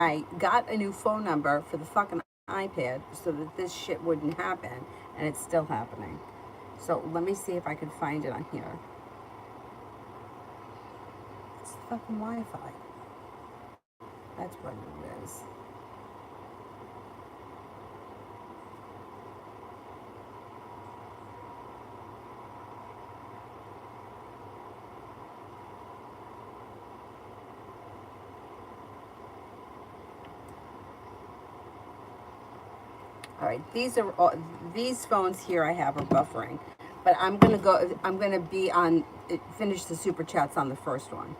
I got a new phone number for the fucking iPad so that this shit wouldn't happen, and it's still happening. So let me see if I can find it on here. It's the fucking Wi-Fi. That's what it is. All right, these phones here I have are buffering, but I'm gonna go. I'm gonna be on. Finish the super chats on the first one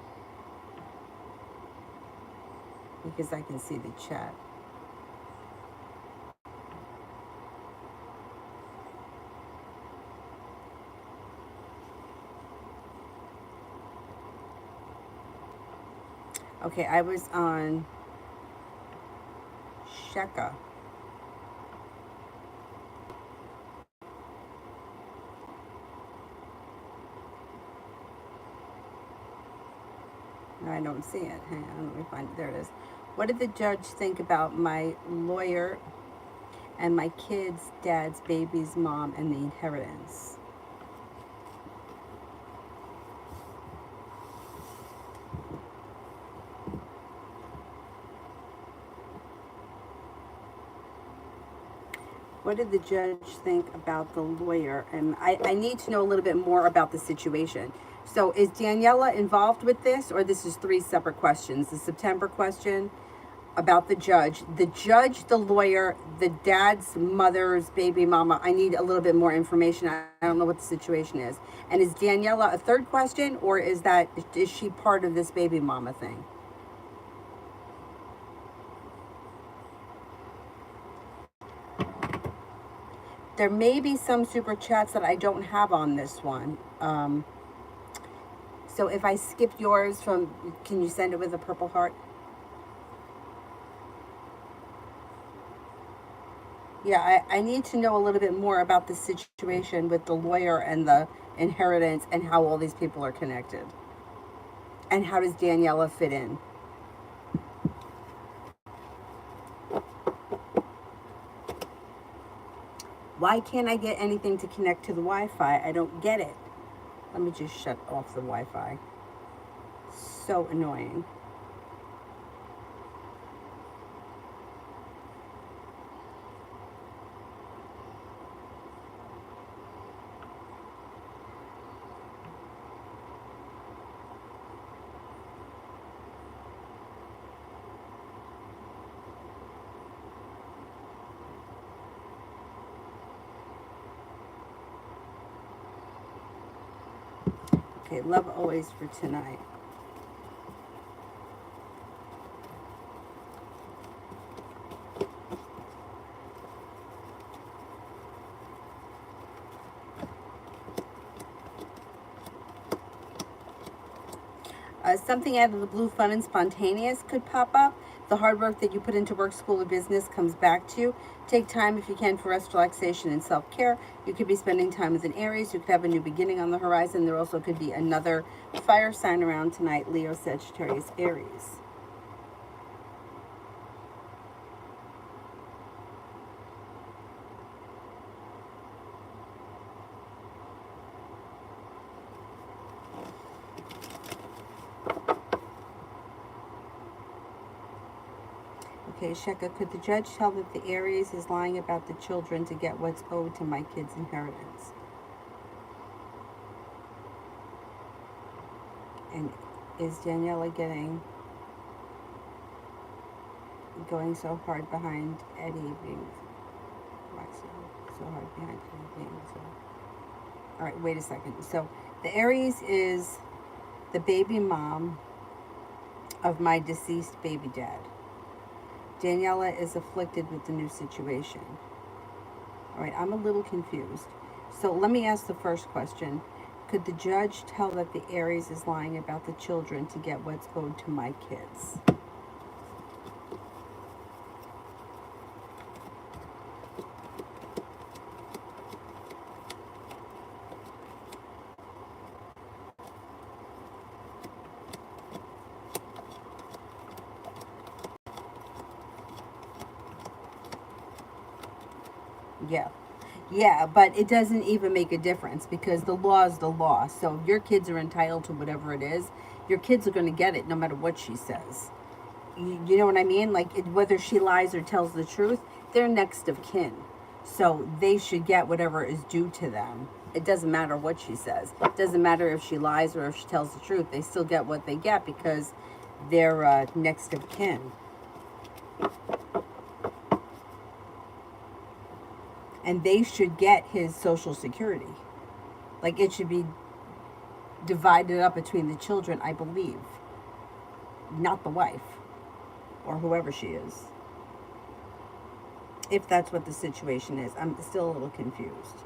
because I can see the chat. Okay, I was on Sheka. No, I don't see it. Hang on, let me find it. There it is. What did the judge think about my lawyer and my kid's dad's baby's mom and the inheritance? What did the judge think about the lawyer? And I need to know a little bit more about the situation. So is Daniela involved with this, or this is three separate questions? The September question about the judge, the lawyer, the dad's mother's baby mama. I need a little bit more information. I don't know what the situation is. And is Daniela a third question, or is she part of this baby mama thing? There may be some super chats that I don't have on this one. So if I skipped yours can you send it with a purple heart? Yeah, I need to know a little bit more about the situation with the lawyer and the inheritance and how all these people are connected. And how does Daniela fit in? Why can't I get anything to connect to the Wi-Fi? I don't get it. Let me just shut off the Wi-Fi. So annoying. Okay, love always for tonight. Something out of the blue, fun and spontaneous could pop up. The hard work that you put into work, school, or business comes back to you. Take time if you can for rest, relaxation, and self-care. You could be spending time with an Aries. You could have a new beginning on the horizon. There also could be another fire sign around tonight, Leo, Sagittarius, Aries. Okay, Sheka, could the judge tell that the Aries is lying about the children to get what's owed to my kid's inheritance? And is Daniela going so hard behind Eddie being so hard behind Eddie being so... All right, wait a second. So the Aries is the baby mom of my deceased baby dad. Daniela is afflicted with the new situation. All right, I'm a little confused. So let me ask the first question. Could the judge tell that the Aries is lying about the children to get what's owed to my kids? Yeah. Yeah, but it doesn't even make a difference because the law is the law. So if your kids are entitled to whatever it is, your kids are going to get it no matter what she says. You know what I mean? Like, whether she lies or tells the truth, they're next of kin. So they should get whatever is due to them. It doesn't matter what she says. It doesn't matter if she lies or if she tells the truth. They still get what they get because they're next of kin. And they should get his Social Security. Like, it should be divided up between the children, I believe, not the wife or whoever she is. If that's what the situation is. I'm still a little confused.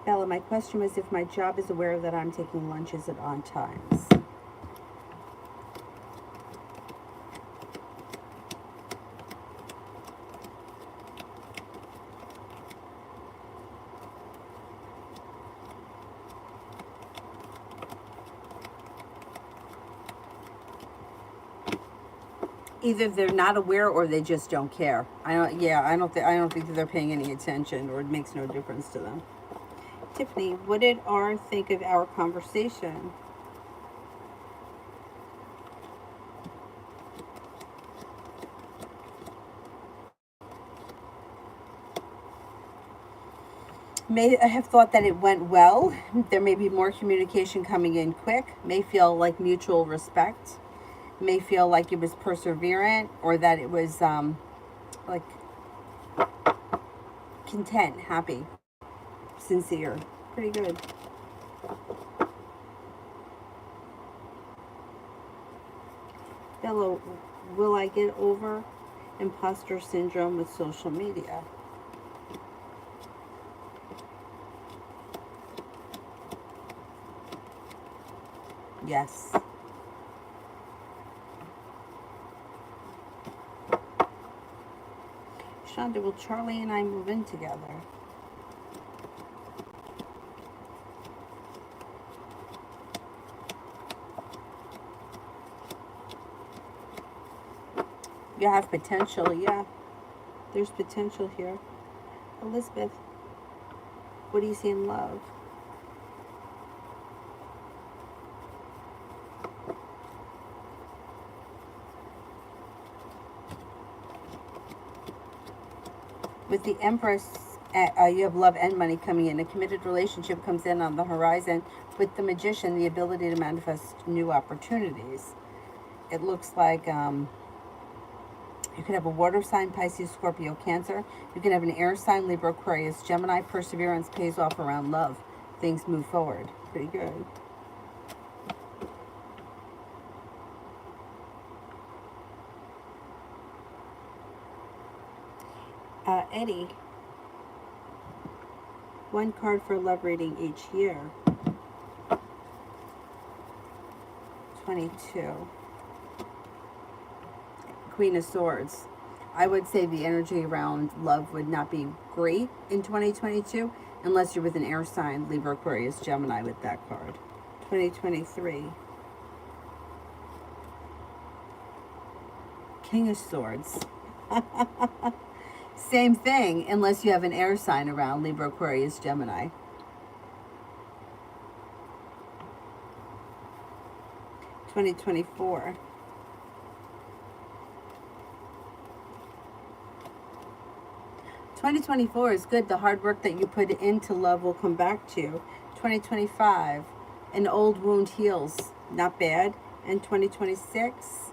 Bella, my question was if my job is aware that I'm taking lunches at odd times. Either they're not aware or they just don't care. I don't think that they're paying any attention, or it makes no difference to them. Tiffany, what did R think of our conversation? May have thought that it went well. There may be more communication coming in quick. May feel like mutual respect. May feel like it was perseverant, or that it was like content, happy, sincere. Pretty good. Bella, will I get over imposter syndrome with social media? Yes. Shonda, will Charlie and I move in together? You have potential, yeah. There's potential here. Elizabeth, what do you see in love? With the Empress, you have love and money coming in. A committed relationship comes in on the horizon. With the Magician, the ability to manifest new opportunities. It looks like you could have a water sign, Pisces, Scorpio, Cancer. You can have an air sign, Libra, Aquarius, Gemini. Perseverance pays off around love. Things move forward. Pretty good. Eddie, one card for love reading each year. 22. Queen of Swords. I would say the energy around love would not be great in 2022 unless you're with an air sign, Libra, Aquarius, Gemini with that card. 2023. King of Swords. Same thing, unless you have an air sign around, Libra, Aquarius, Gemini. 2024. Is good. The hard work that you put into love will come back to you. 2025, an old wound heals. Not bad. And 2026,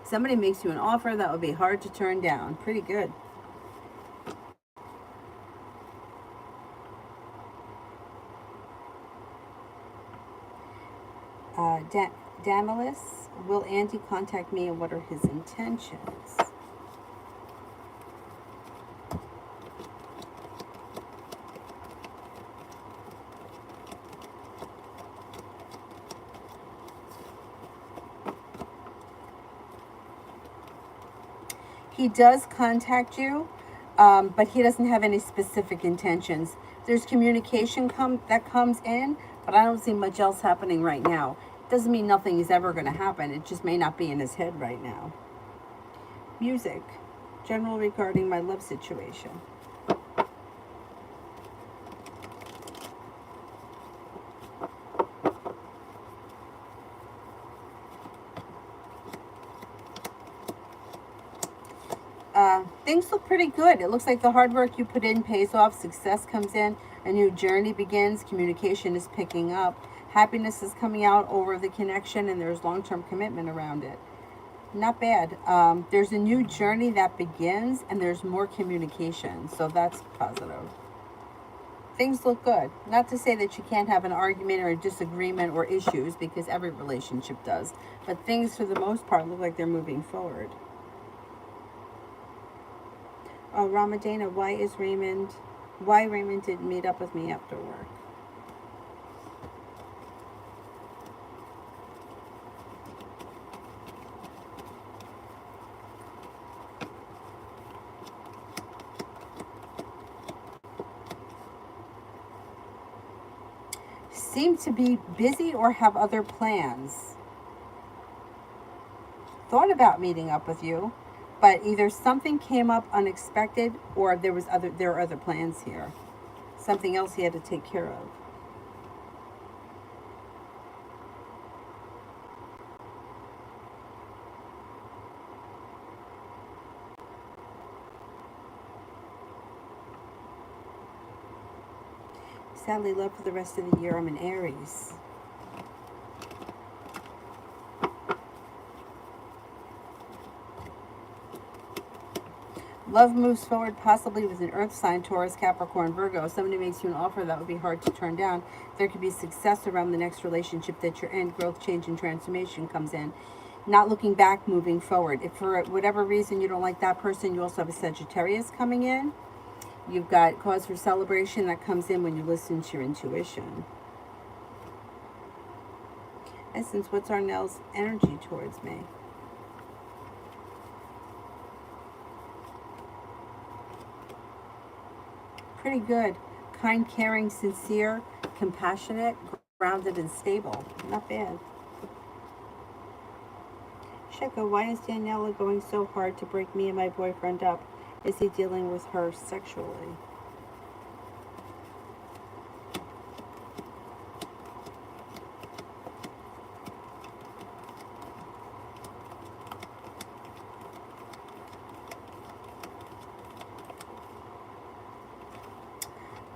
somebody makes you an offer that would be hard to turn down. Pretty good. Danilis, will Andy contact me and what are his intentions? He does contact you, but he doesn't have any specific intentions. There's communication that comes in, but I don't see much else happening right now. Doesn't mean nothing is ever going to happen. It just may not be in his head right now. Music. General regarding my love situation. Things look pretty good. It looks like the hard work you put in pays off. Success comes in. A new journey begins. Communication is picking up. Happiness is coming out over the connection, and there's long-term commitment around it. Not bad. There's a new journey that begins, and there's more communication. So that's positive. Things look good. Not to say that you can't have an argument or a disagreement or issues, because every relationship does. But things, for the most part, look like they're moving forward. Ramadana, why Raymond didn't meet up with me after work? Seem to be busy or have other plans. Thought about meeting up with you, but either something came up unexpected or there are other plans here. Something else he had to take care of. Sadly, love for the rest of the year. I'm an Aries. Love moves forward, possibly with an earth sign, Taurus, Capricorn, Virgo. If somebody makes you an offer that would be hard to turn down, there could be success around the next relationship that you're in. Growth, change, and transformation comes in. Not looking back, moving forward. If for whatever reason you don't like that person, you also have a Sagittarius coming in. You've got cause for celebration that comes in when you listen to your intuition. Essence, what's Arnell's energy towards me? Pretty good. Kind, caring, sincere, compassionate, grounded, and stable. Not bad. Sheka, why is Daniela going so hard to break me and my boyfriend up? Is he dealing with her sexually?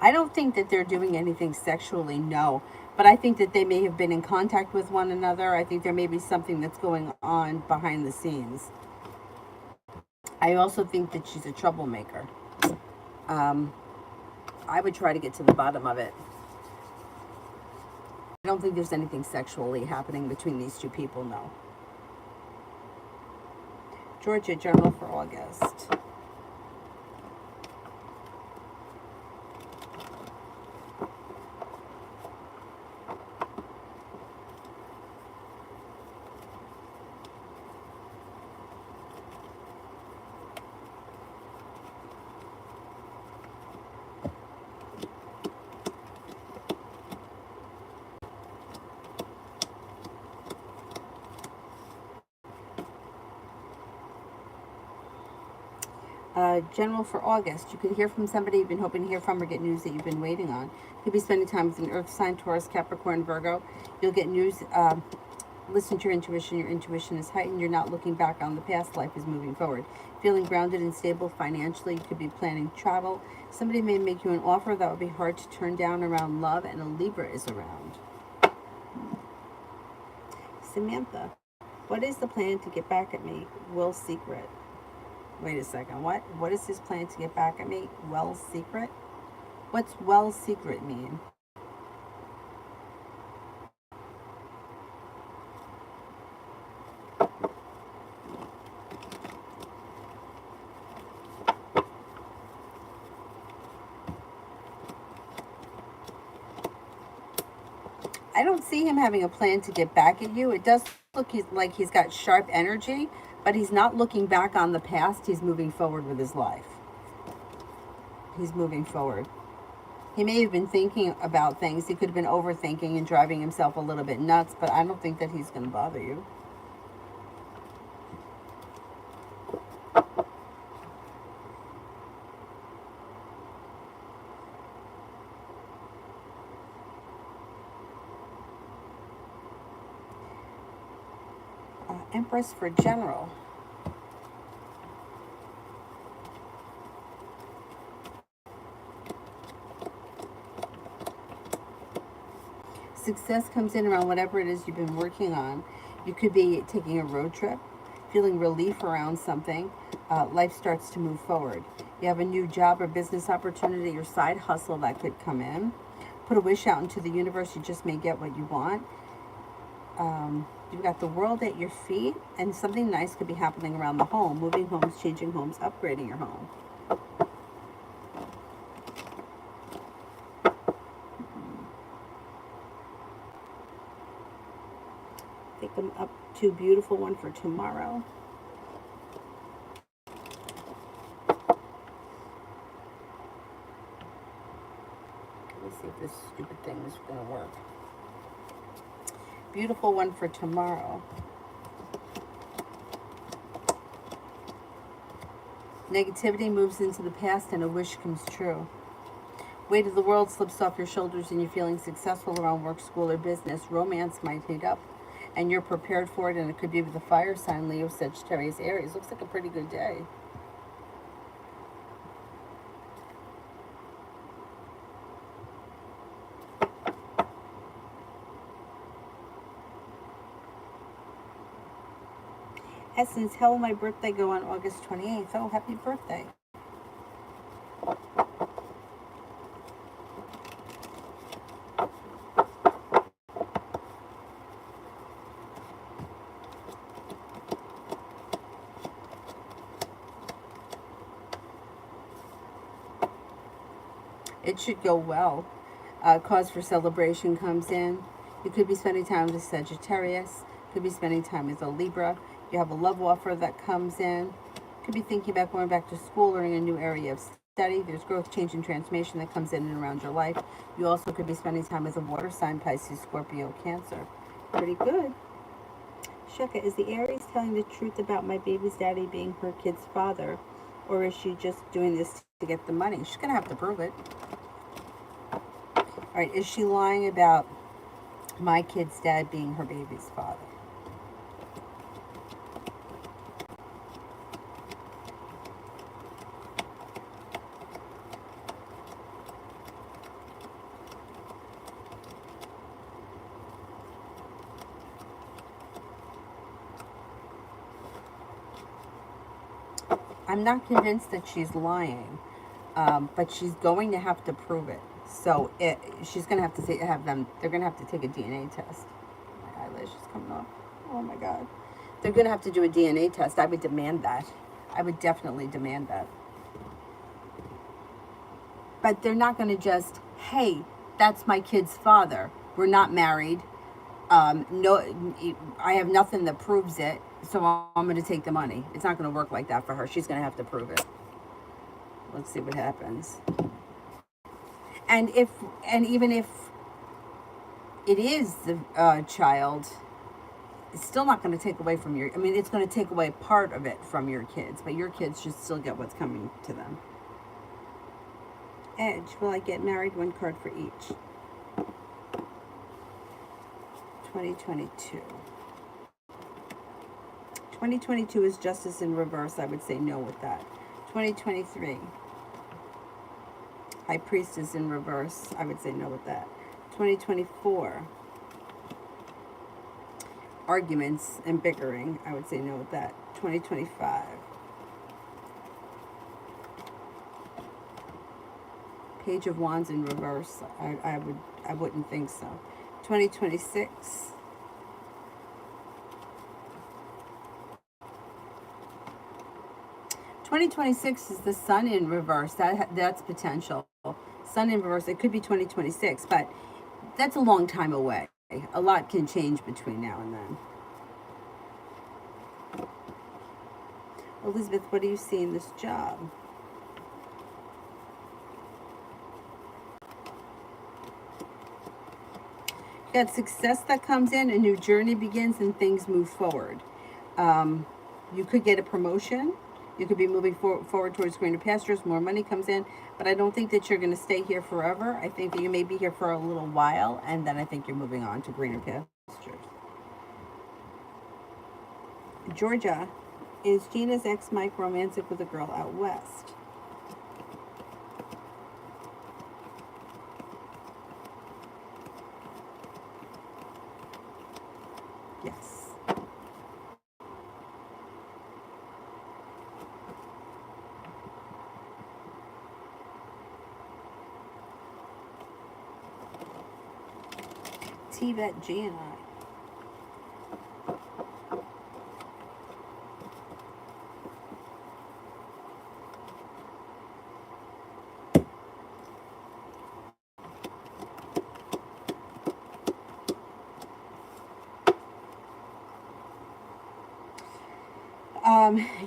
I don't think that they're doing anything sexually, no. But I think that they may have been in contact with one another. I think there may be something that's going on behind the scenes. I also think that she's a troublemaker. I would try to get to the bottom of it. I don't think there's anything sexually happening between these two people, no. Georgia, journal for August. General for August. You could hear from somebody you've been hoping to hear from or get news that you've been waiting on. You could be spending time with an earth sign, Taurus, Capricorn, Virgo. You'll get news. Listen to your intuition. Your intuition is heightened. You're not looking back on the past. Life is moving forward. Feeling grounded and stable financially. You could be planning travel. Somebody may make you an offer that would be hard to turn down around love, and a Libra is around. Samantha, what is the plan to get back at me? Will's secret. Wait a second, what? What is his plan to get back at me? Will's secret? What's Will's secret mean? I don't see him having a plan to get back at you. It does look like he's got sharp energy, but he's not looking back on the past. He's moving forward with his life. He's moving forward. He may have been thinking about things. He could have been overthinking and driving himself a little bit nuts, but I don't think that he's going to bother you. Empress for general. Success comes in around whatever it is you've been working on. You could be taking a road trip, feeling relief around something. Life starts to move forward. You have a new job or business opportunity or side hustle that could come in. Put a wish out into the universe. You just may get what you want. You've got the world at your feet, and something nice could be happening around the home. Moving homes, changing homes, upgrading your home. Pick them up to a beautiful one for tomorrow. Let's see if this stupid thing is going to work. Beautiful one for tomorrow. Negativity moves into the past and a wish comes true. Weight of the world slips off your shoulders and you're feeling successful around work, school, or business. Romance might heat up and you're prepared for it, and it could be with the fire sign, Leo, Sagittarius, Aries. Looks like a pretty good day. Essence, how will my birthday go on August 28th? Oh, happy birthday. It should go well. Cause for celebration comes in. You could be spending time with a Sagittarius. Could be spending time with a Libra. You have a love offer that comes in. Could be thinking about going back to school, learning a new area of study. There's growth, change, and transformation that comes in and around your life. You also could be spending time with a water sign, Pisces, Scorpio, Cancer. Pretty good. Sheka, is the Aries telling the truth about my baby's daddy being her kid's father? Or is she just doing this to get the money? She's going to have to prove it. All right, is she lying about my kid's dad being her baby's father? I'm not convinced that she's lying, but she's going to have to prove it. So she's going to have to they're going to have to take a DNA test. My eyelash is coming off. Oh my God. They're going to have to do a DNA test. I would demand that. I would definitely demand that. But they're not going to just, hey, that's my kid's father. We're not married. No, I have nothing that proves it, so I'm going to take the money. It's not going to work like that for her. She's going to have to prove it. Let's see what happens. And even if it is the child, it's still not going to take away from your. I mean, it's going to take away part of it from your kids, but your kids should still get what's coming to them. Edge, will I get married? One card for each. 2022. 2022 is justice in reverse. I would say no with that. 2023. High priestess in reverse. I would say no with that. 2024. Arguments and bickering. I would say no with that. 2025. Page of Wands in reverse. I wouldn't think so. 2026. 2026 is the sun in reverse. That's potential. Sun in reverse. It could be 2026, but that's a long time away. A lot can change between now and then. Elizabeth, what do you see in this job? Got success that comes in, a new journey begins, and things move forward. You could get a promotion. You could be moving forward towards greener pastures. More money comes in, but I don't think that you're going to stay here forever. I think that you may be here for a little while, and then I think you're moving on to greener pastures. Georgia, is Gina's ex Mike romantic with a girl out west? Yes. T-Bet G and I.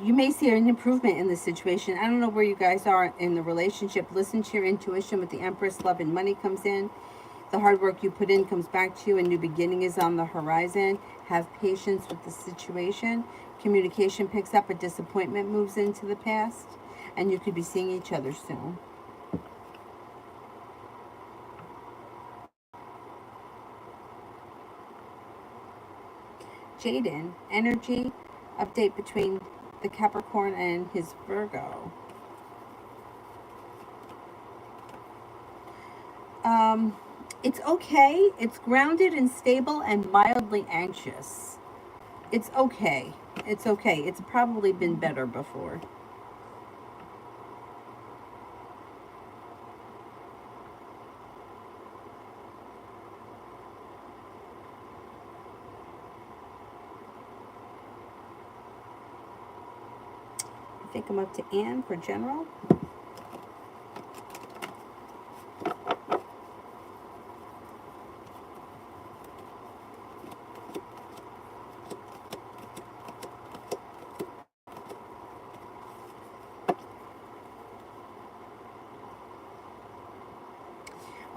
You may see an improvement in the situation. I don't know where you guys are in the relationship. Listen to your intuition with the Empress. Love and money comes in. The hard work you put in comes back to you. A new beginning is on the horizon. Have patience with the situation. Communication picks up. A disappointment moves into the past. And you could be seeing each other soon. Jaden, energy update between the Capricorn and his Virgo. It's okay. It's grounded and stable and mildly anxious. It's okay. It's okay. It's probably been better before. I think I'm up to Anne for general.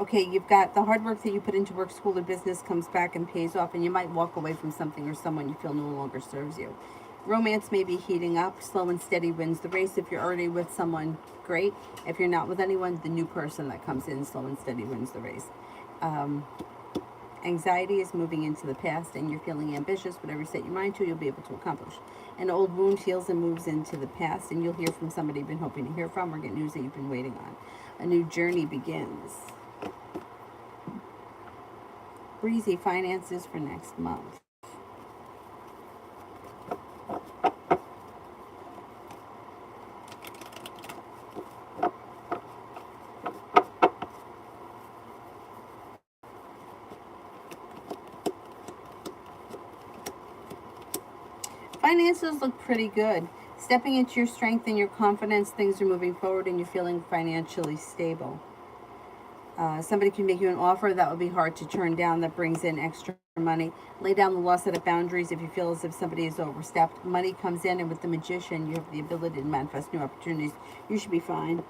Okay, you've got the hard work that you put into work, school, or business comes back and pays off, and you might walk away from something or someone you feel no longer serves you. Romance may be heating up. Slow and steady wins the race. If you're already with someone, great. If you're not with anyone, the new person that comes in, slow and steady wins the race. Anxiety is moving into the past, and you're feeling ambitious. Whatever you set your mind to, you'll be able to accomplish. An old wound heals and moves into the past, and you'll hear from somebody you've been hoping to hear from, or get news that you've been waiting on. A new journey begins. Breezy, finances for next month. Finances look pretty good. Stepping into your strength and your confidence, things are moving forward and you're feeling financially stable. Somebody can make you an offer that would be hard to turn down that brings in extra money. Lay down the law, set of boundaries if you feel as if somebody is overstepped. Money comes in, and with the Magician, you have the ability to manifest new opportunities. You should be fine.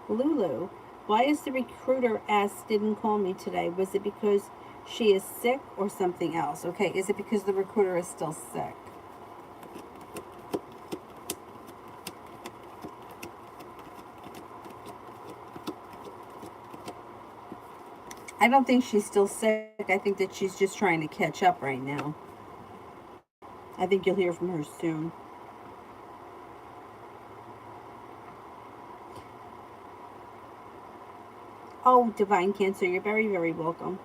Lulu, why is the recruiter S didn't call me today? Was it because she is sick or something else? Okay, is it because the recruiter is still sick? I don't think she's still sick. I think that she's just trying to catch up right now. I think you'll hear from her soon. Oh, Divine Cancer, you're very, very welcome.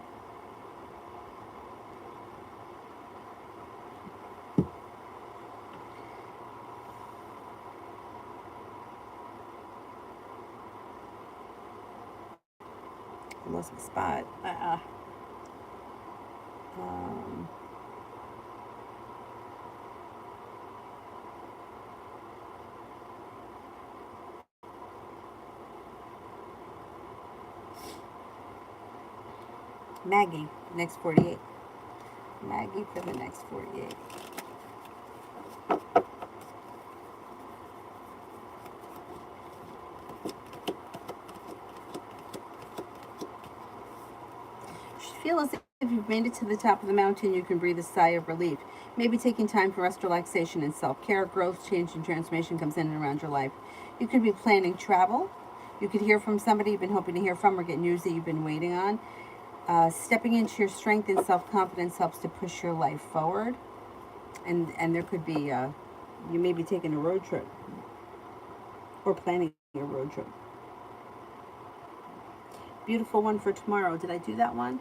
I lost my spot. Maggie, next 48. Maggie for the next 48. feel as if you've made it to the top of the mountain, you can breathe a sigh of relief. Maybe taking time for rest, relaxation, and self-care. Growth, change, and transformation comes in and around your life. You could be planning travel. You could hear from somebody you've been hoping to hear from, or get news that you've been waiting on. Stepping into your strength and self-confidence helps to push your life forward. And there could be, you may be taking a road trip or planning a road trip. Beautiful one for tomorrow. Did I do that one?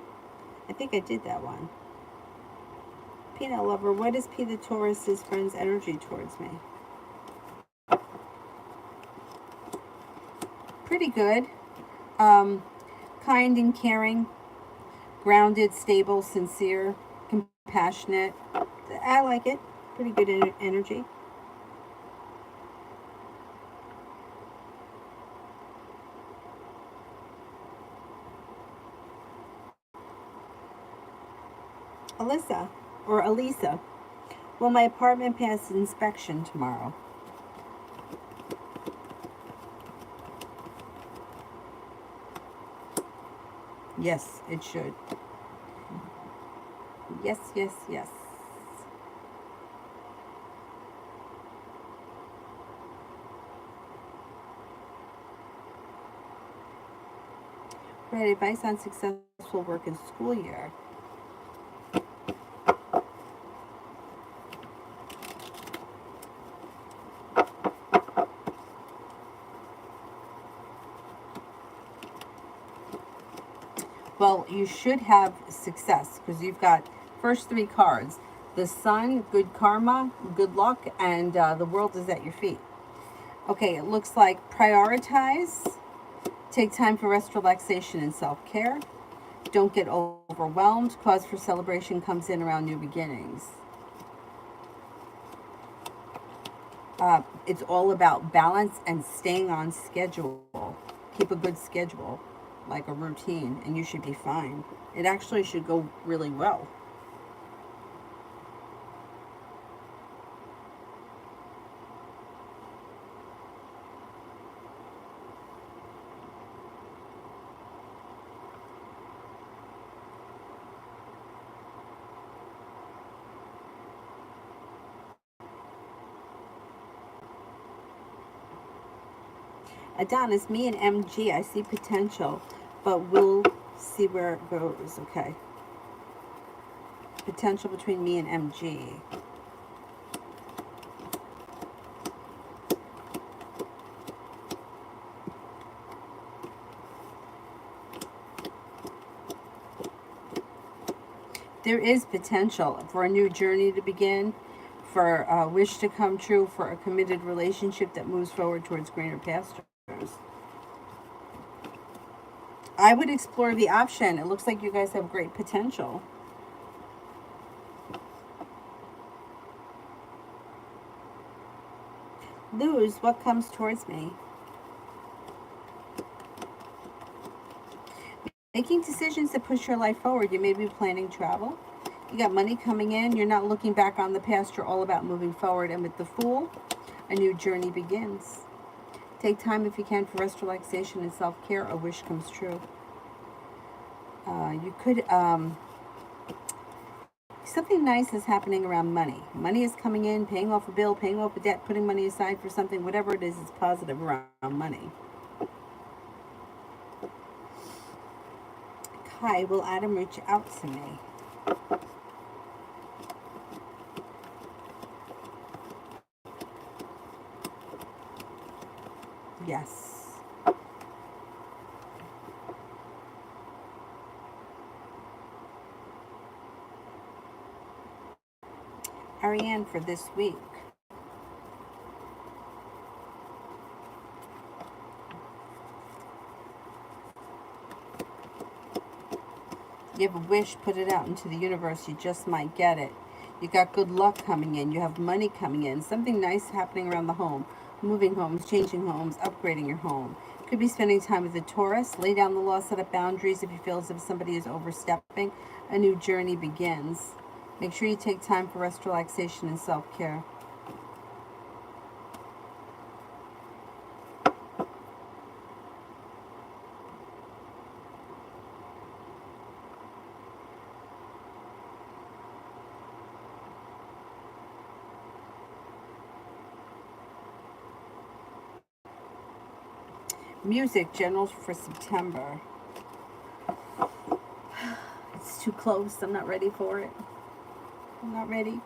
I think I did that one. Peanut lover, what is P the Taurus's friend's energy towards me? Pretty good. Kind and caring. Grounded, stable, sincere, compassionate. I like it. Pretty good energy. Alyssa, or Elisa, will my apartment pass inspection tomorrow? Yes, it should. Yes, yes, yes. Right, advice on successful work and school year. Well, you should have success because you've got first three cards. The sun, good karma, good luck, and the world is at your feet. Okay, it looks like prioritize, take time for rest, relaxation, and self-care. Don't get overwhelmed. Cause for celebration comes in around new beginnings. It's all about balance and staying on schedule. Keep a good schedule, like a routine, and you should be fine. It actually should go really well. Adonis, me and MG, I see potential, but we'll see where it goes. Okay. Potential between me and MG. There is potential for a new journey to begin, for a wish to come true, for a committed relationship that moves forward towards greener pastures. I would explore the option. It looks like you guys have great potential. Lose what comes towards me. Making decisions that push your life forward. You may be planning travel. You got money coming in. You're not looking back on the past. You're all about moving forward. And with the Fool, a new journey begins. Take time if you can for rest, relaxation, and self-care. A wish comes true. You could, something nice is happening around money. Money is coming in, paying off a bill, paying off a debt, putting money aside for something, whatever it is positive around money. Kai, will Adam reach out to me? Yes. Ariane for this week. You have a wish, put it out into the universe. You just might get it. You got good luck coming in. You have money coming in. Something nice happening around the home. Moving homes, changing homes, upgrading your home. Could be spending time with the Taurus. Lay down the law, set up boundaries if you feel as if somebody is overstepping. A new journey begins. Make sure you take time for rest, relaxation, and self-care. Music, general for September. It's too close. I'm not ready for it. I'm not ready.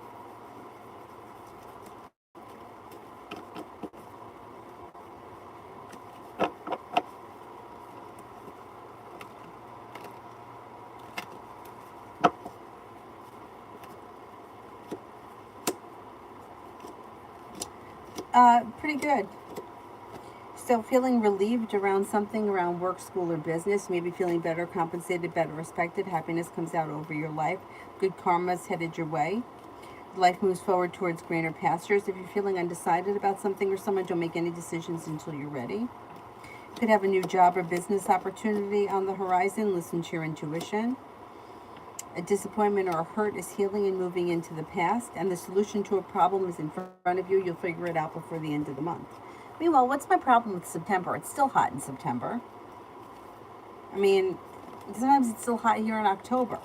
Pretty good. So feeling relieved around something around work, school, or business, maybe feeling better compensated, better respected. Happiness comes out over your life. Good karma's headed your way. Life moves forward towards greener pastures. If you're feeling undecided about something or someone, don't make any decisions until you're ready. Could have a new job or business opportunity on the horizon. Listen to your intuition. A disappointment or a hurt is healing and moving into the past, and the solution to a problem is in front of you. You'll figure it out before the end of the month. Meanwhile, what's my problem with September? It's still hot in September. I mean, sometimes it's still hot here in October.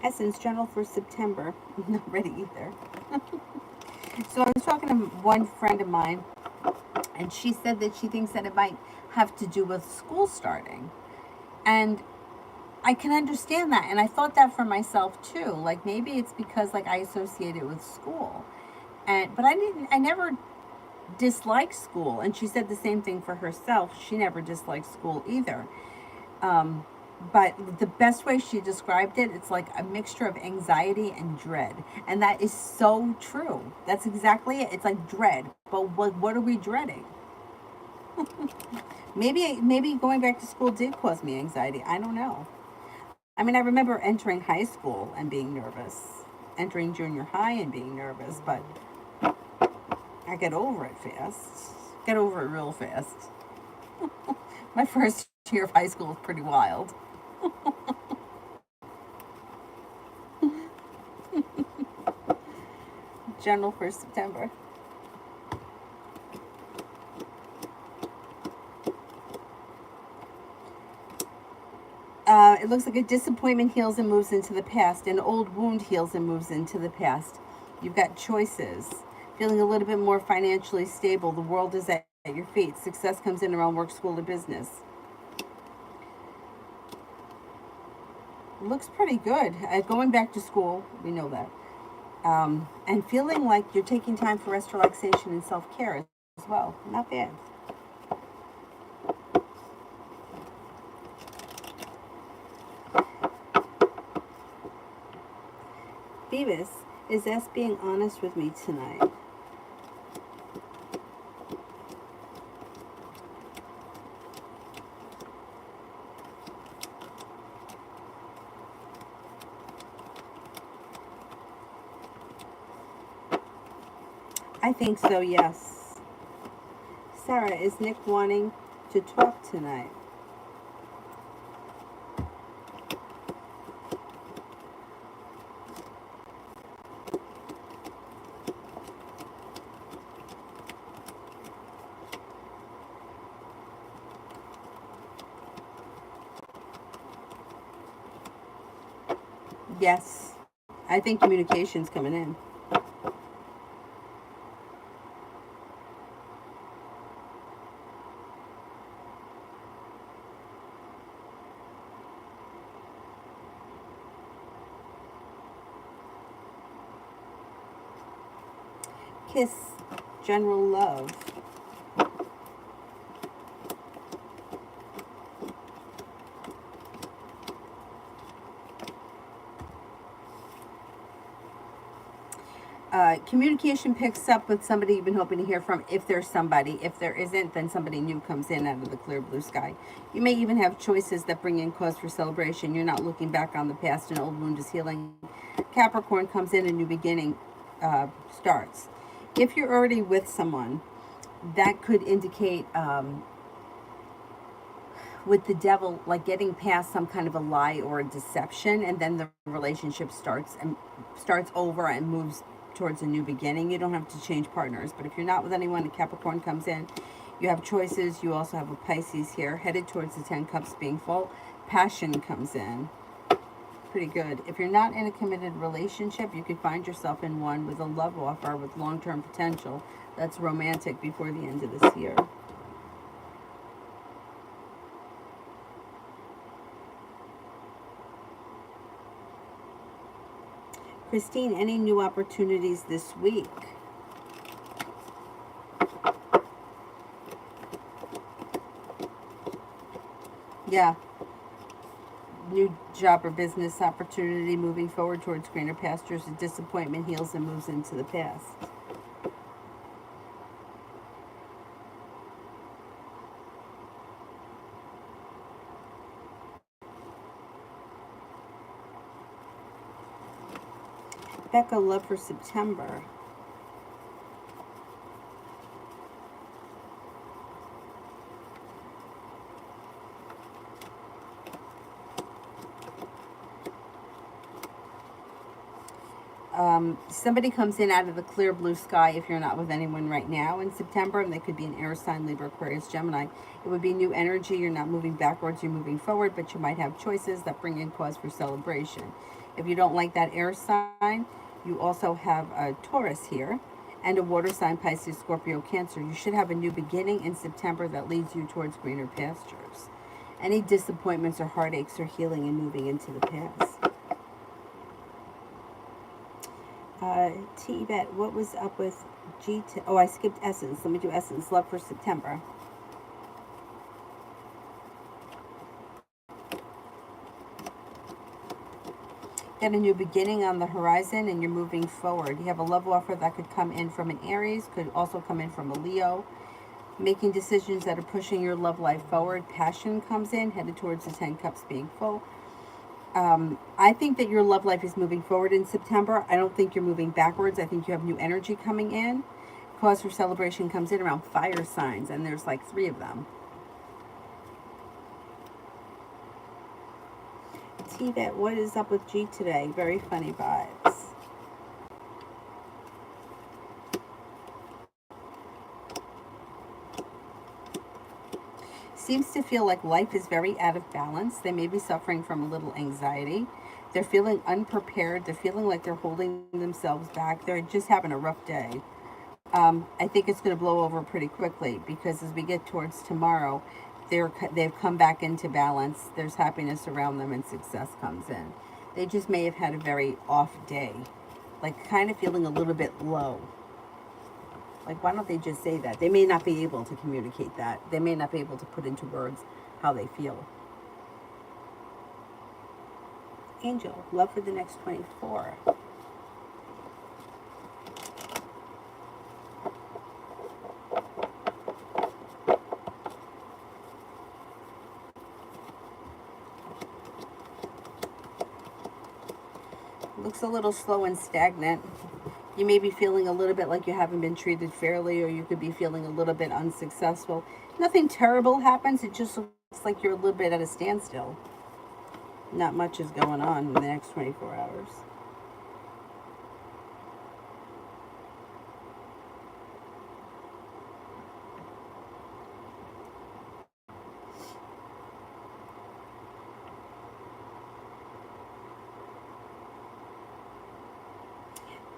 Essence Journal for September. I'm not ready either. So I was talking to one friend of mine, and she said that she thinks that it might have to do with school starting. And I can understand that. And I thought that for myself too. Like maybe it's because like I associate it with school. But I never disliked school. And she said the same thing for herself. She never disliked school either. But the best way she described it, it's like a mixture of anxiety and dread. And that is so true. That's exactly it. It's like dread. But what are we dreading? Maybe going back to school did cause me anxiety. I don't know. I mean, I remember entering high school and being nervous, entering junior high and being nervous, but I get over it fast. Get over it real fast. My first year of high school was pretty wild. General for September. It looks like a disappointment heals and moves into the past. An old wound heals and moves into the past. You've got choices. Feeling a little bit more financially stable. The world is at your feet. Success comes in around work, school, or business. Looks pretty good. Going back to school, we know that. And feeling like you're taking time for rest, relaxation, and self-care as well. Not bad. Beavis, is S being honest with me tonight? I think so, yes. Sarah, is Nick wanting to talk tonight? Yes. I think communication's coming in. Kiss, general love. Communication picks up with somebody you've been hoping to hear from, if there's somebody. If there isn't, then somebody new comes in out of the clear blue sky. You may even have choices that bring in cause for celebration. You're not looking back on the past. An old wound is healing. Capricorn comes in, a new beginning starts. If you're already with someone, that could indicate with the devil, like getting past some kind of a lie or a deception, and then the relationship starts over and moves towards a new beginning. You don't have to change partners, but if you're not with anyone, a Capricorn comes in. You have choices. You also have a Pisces here, headed towards the 10 Cups being full. Passion comes in. pretty good. If you're not in a committed relationship, you could find yourself in one with a love offer with long-term potential that's romantic before the end of this year. Christine, any new opportunities this week? Yeah. New job or business opportunity moving forward towards greener pastures. A disappointment heals and moves into the past. Becca, love for September. Somebody comes in out of the clear blue sky if you're not with anyone right now in September, and they could be an air sign, Libra, Aquarius, Gemini. It would be new energy. You're not moving backwards, you're moving forward, but you might have choices that bring in cause for celebration. If you don't like that air sign, you also have a Taurus here and a water sign, Pisces, Scorpio, Cancer. You should have a new beginning in September that leads you towards greener pastures. Any disappointments or heartaches are healing and moving into the past. T-Bet, what was up with G? Oh, I skipped Essence. Let me do Essence. Love for September. Got a new beginning on the horizon and you're moving forward. You have a love offer that could come in from an Aries, could also come in from a Leo. Making decisions that are pushing your love life forward. Passion comes in, headed towards the 10 cups being full. I think that your love life is moving forward in September. I don't think you're moving backwards. I think you have new energy coming in. Cause for celebration comes in around fire signs, and there's like 3 of them. T-Bet, what is up with G today? Very funny vibes. Seems to feel like life is very out of balance. They may be suffering from a little anxiety. They're feeling unprepared. They're feeling like they're holding themselves back. They're just having a rough day. I think it's going to blow over pretty quickly because as we get towards tomorrow, they've come back into balance. There's happiness around them and success comes in. They just may have had a very off day, like kind of feeling a little bit low. Like, why don't they just say that? They may not be able to communicate that. They may not be able to put into words how they feel. Angel, love for the next 24. Looks a little slow and stagnant. You may be feeling a little bit like you haven't been treated fairly, or you could be feeling a little bit unsuccessful. Nothing terrible happens. It just looks like you're a little bit at a standstill. Not much is going on in the next 24 hours.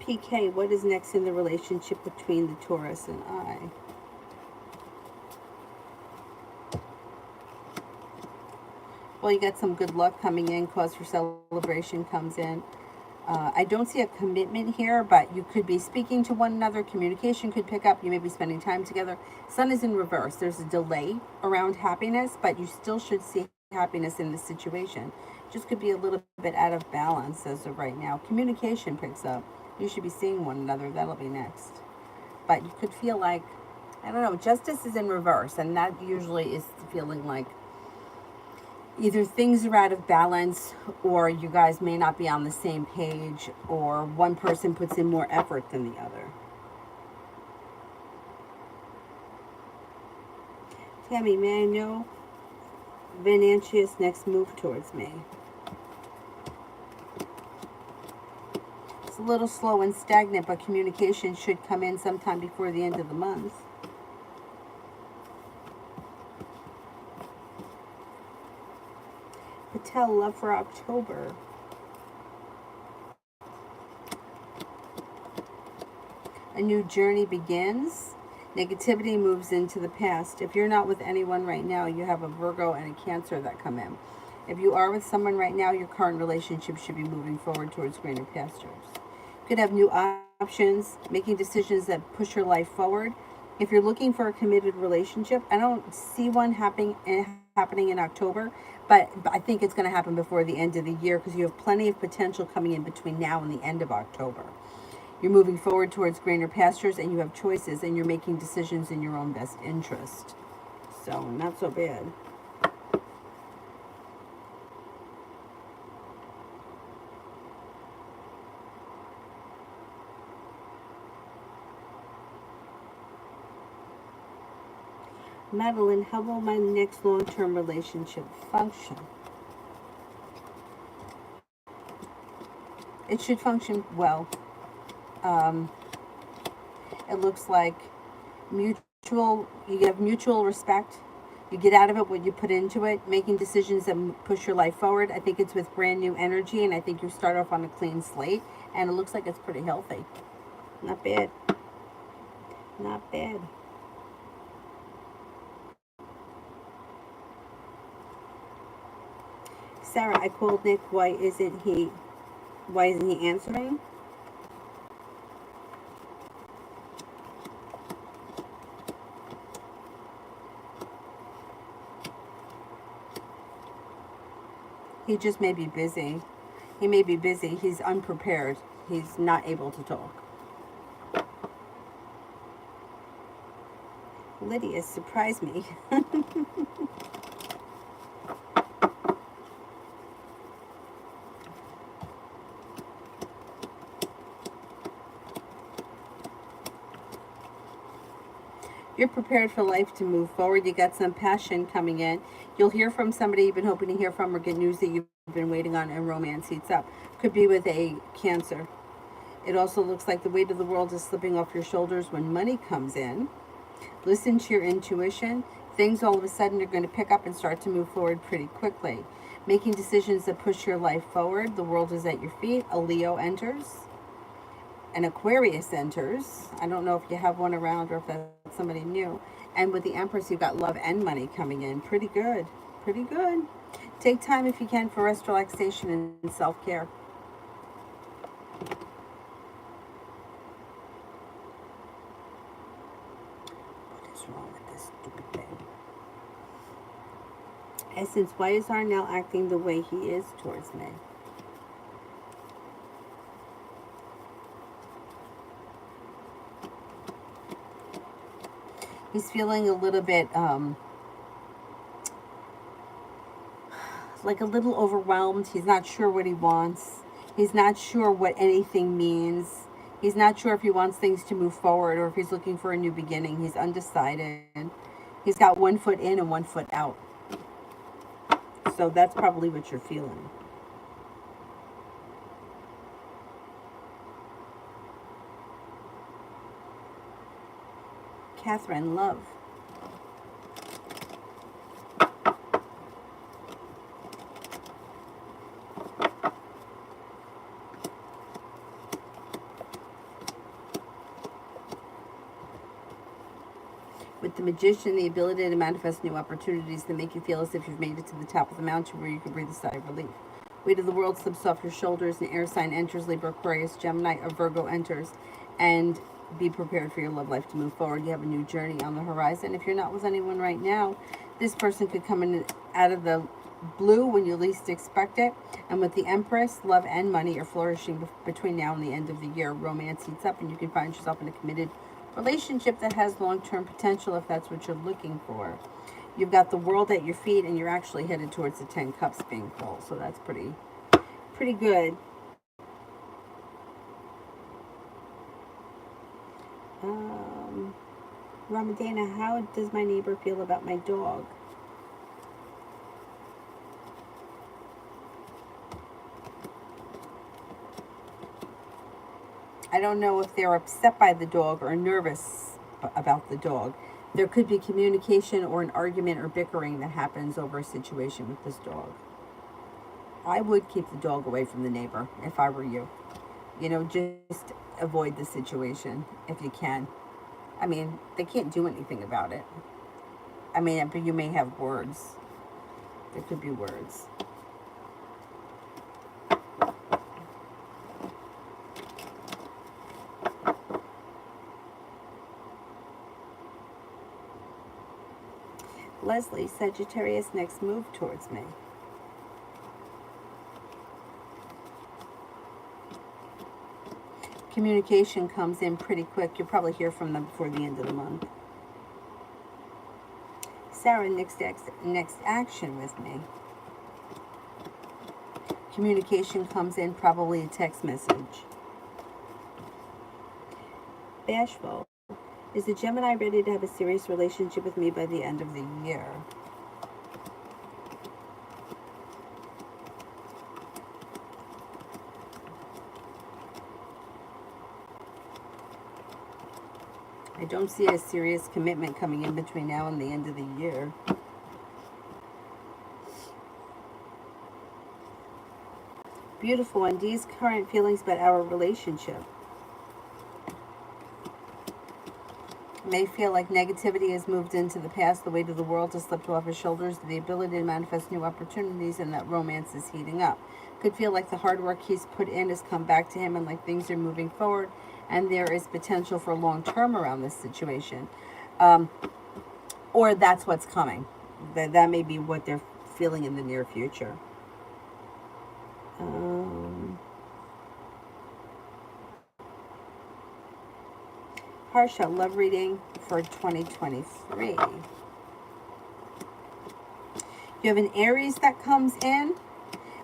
PK, what is next in the relationship between the Taurus and I? Well, you got some good luck coming in. Cause for celebration comes in. I don't see a commitment here, but you could be speaking to one another. Communication could pick up. You may be spending time together. Sun is in reverse. There's a delay around happiness, but you still should see happiness in this situation. Just could be a little bit out of balance as of right now. Communication picks up. You should be seeing one another. That'll be next. But you could feel like, I don't know, justice is in reverse, and that usually is feeling like either things are out of balance, or you guys may not be on the same page, or one person puts in more effort than the other. Tammy, may I know Venantius' next move towards me? It's a little slow and stagnant, but communication should come in sometime before the end of the month. Patel, love for October. A new journey begins. Negativity moves into the past. If you're not with anyone right now, you have a Virgo and a Cancer that come in. If you are with someone right now, your current relationship should be moving forward towards greener pastures. You could have new options, making decisions that push your life forward. If you're looking for a committed relationship, I don't see one happening in October, but I think it's going to happen before the end of the year because you have plenty of potential coming in between now and the end of October. You're moving forward towards greener pastures and you have choices and you're making decisions in your own best interest. So, not so bad. Madeline, how will my next long-term relationship function? It should function well. It looks like you have mutual respect. You get out of it what you put into it, making decisions that push your life forward. I think it's with brand new energy, and I think you start off on a clean slate, and it looks like it's pretty healthy. Not bad. Not bad. Sarah, I called Nick. Why isn't he answering? He just may be busy. He may be busy. He's unprepared. He's not able to talk. Lydia, surprise me. You're prepared for life to move forward. You got some passion coming in. You'll hear from somebody you've been hoping to hear from or get news that you've been waiting on, and romance heats up. Could be with a Cancer. It also looks like the weight of the world is slipping off your shoulders when money comes in. Listen to your intuition. Things all of a sudden are going to pick up and start to move forward pretty quickly. Making decisions that push your life forward. The world is at your feet. A Leo enters. An Aquarius enters. I don't know if you have one around or if that's somebody new. And with the Empress, you've got love and money coming in. Pretty good. Pretty good. Take time if you can for rest, relaxation, and self-care. What is wrong with this stupid thing? Essence, why is Arnell acting the way he is towards me? He's feeling a little bit, like a little overwhelmed. He's not sure what he wants. He's not sure what anything means. He's not sure if he wants things to move forward or if he's looking for a new beginning. He's undecided. He's got 1 foot in and 1 foot out. So that's probably what you're feeling. Catherine, love. With the Magician, the ability to manifest new opportunities that make you feel as if you've made it to the top of the mountain where you can breathe a sigh of relief. Weight of the world slips off your shoulders. An air sign enters. Libra, Aquarius, Gemini, or Virgo enters. And be prepared for your love life to move forward. You have a new journey on the horizon. If you're not with anyone right now, this person could come in out of the blue when you least expect it. And with the Empress, love and money are flourishing between now and the end of the year. Romance heats up and you can find yourself in a committed relationship that has long-term potential if that's what you're looking for. You've got the world at your feet and you're actually headed towards the 10 cups being full. So that's pretty good. Ramadana, how does my neighbor feel about my dog? I don't know if they're upset by the dog or nervous about the dog. There could be communication or an argument or bickering that happens over a situation with this dog. I would keep the dog away from the neighbor if I were you. You know, just avoid the situation if you can. I mean, they can't do anything about it. I mean, but you may have words. There could be words. Leslie, Sagittarius, next move towards me. Communication comes in pretty quick. You'll probably hear from them before the end of the month. Sarah, next action with me. Communication comes in, probably a text message. Bashful, is the Gemini ready to have a serious relationship with me by the end of the year? I don't see a serious commitment coming in between now and the end of the year. Beautiful, and these current feelings about our relationship. May feel like negativity has moved into the past, the weight of the world has slipped off his shoulders, the ability to manifest new opportunities, and that romance is heating up. Could feel like the hard work he's put in has come back to him and like things are moving forward, and there is potential for long term around this situation. Or that's what's coming. That may be what they're feeling in the near future. Harsha, love reading for 2023. You have an Aries that comes in.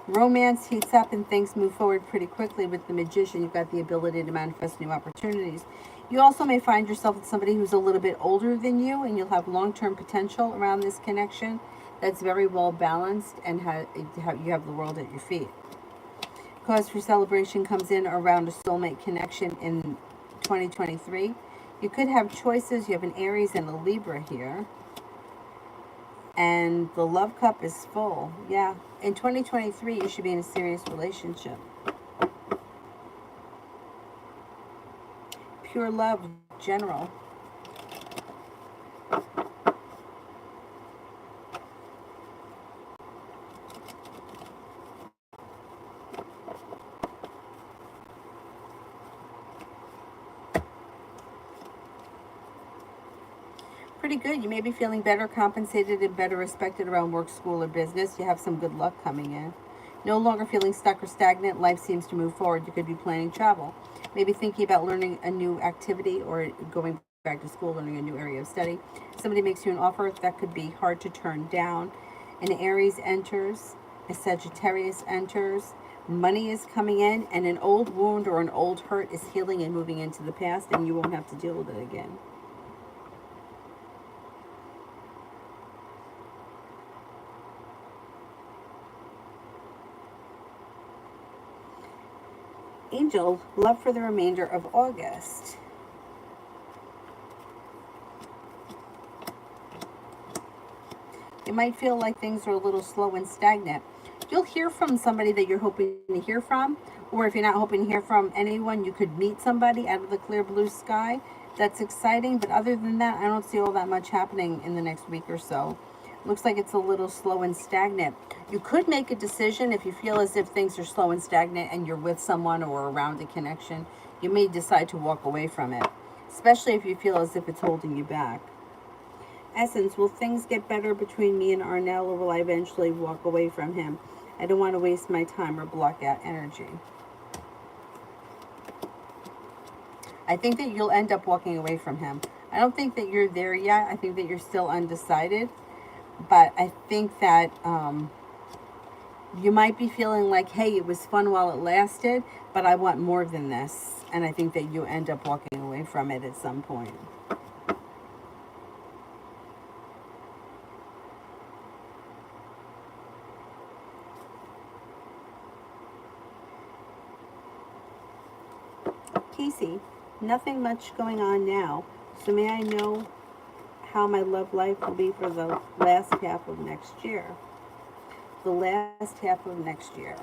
Romance heats up and things move forward pretty quickly with the Magician. You've got the ability to manifest new opportunities. You also may find yourself with somebody who's a little bit older than you, and you'll have long-term potential around this connection that's very well balanced, and you have the world at your feet. Cause for celebration comes in around a soulmate connection in 2023. You could have choices. You have an Aries and a Libra here. And the love cup is full. Yeah. In 2023, you should be in a serious relationship. Pure love, general. Pretty good. You may be feeling better compensated and better respected around work, school, or business. You have some good luck coming in. No longer feeling stuck or stagnant. Life seems to move forward. You could be planning travel. Maybe thinking about learning a new activity or going back to school, learning a new area of study. Somebody makes you an offer that could be hard to turn down. An Aries enters. A Sagittarius enters. Money is coming in, and an old wound or an old hurt is healing and moving into the past, and you won't have to deal with it again. Angel, love for the remainder of August. You might feel like things are a little slow and stagnant. You'll hear from somebody that you're hoping to hear from, or if you're not hoping to hear from anyone, you could meet somebody out of the clear blue sky. That's exciting, but other than that, I don't see all that much happening in the next week or so. Looks like it's a little slow and stagnant. You could make a decision if you feel as if things are slow and stagnant and you're with someone or around a connection. You may decide to walk away from it, especially if you feel as if it's holding you back. Essence, will things get better between me and Arnell, or will I eventually walk away from him? I don't want to waste my time or block out energy. I think that you'll end up walking away from him. I don't think that you're there yet. I think that you're still undecided. But I think that you might be feeling like, hey, it was fun while it lasted, but I want more than this. And I think that you end up walking away from it at some point. Casey, nothing much going on now. So may I know how my love life will be for the last half of next year? The last half of next year.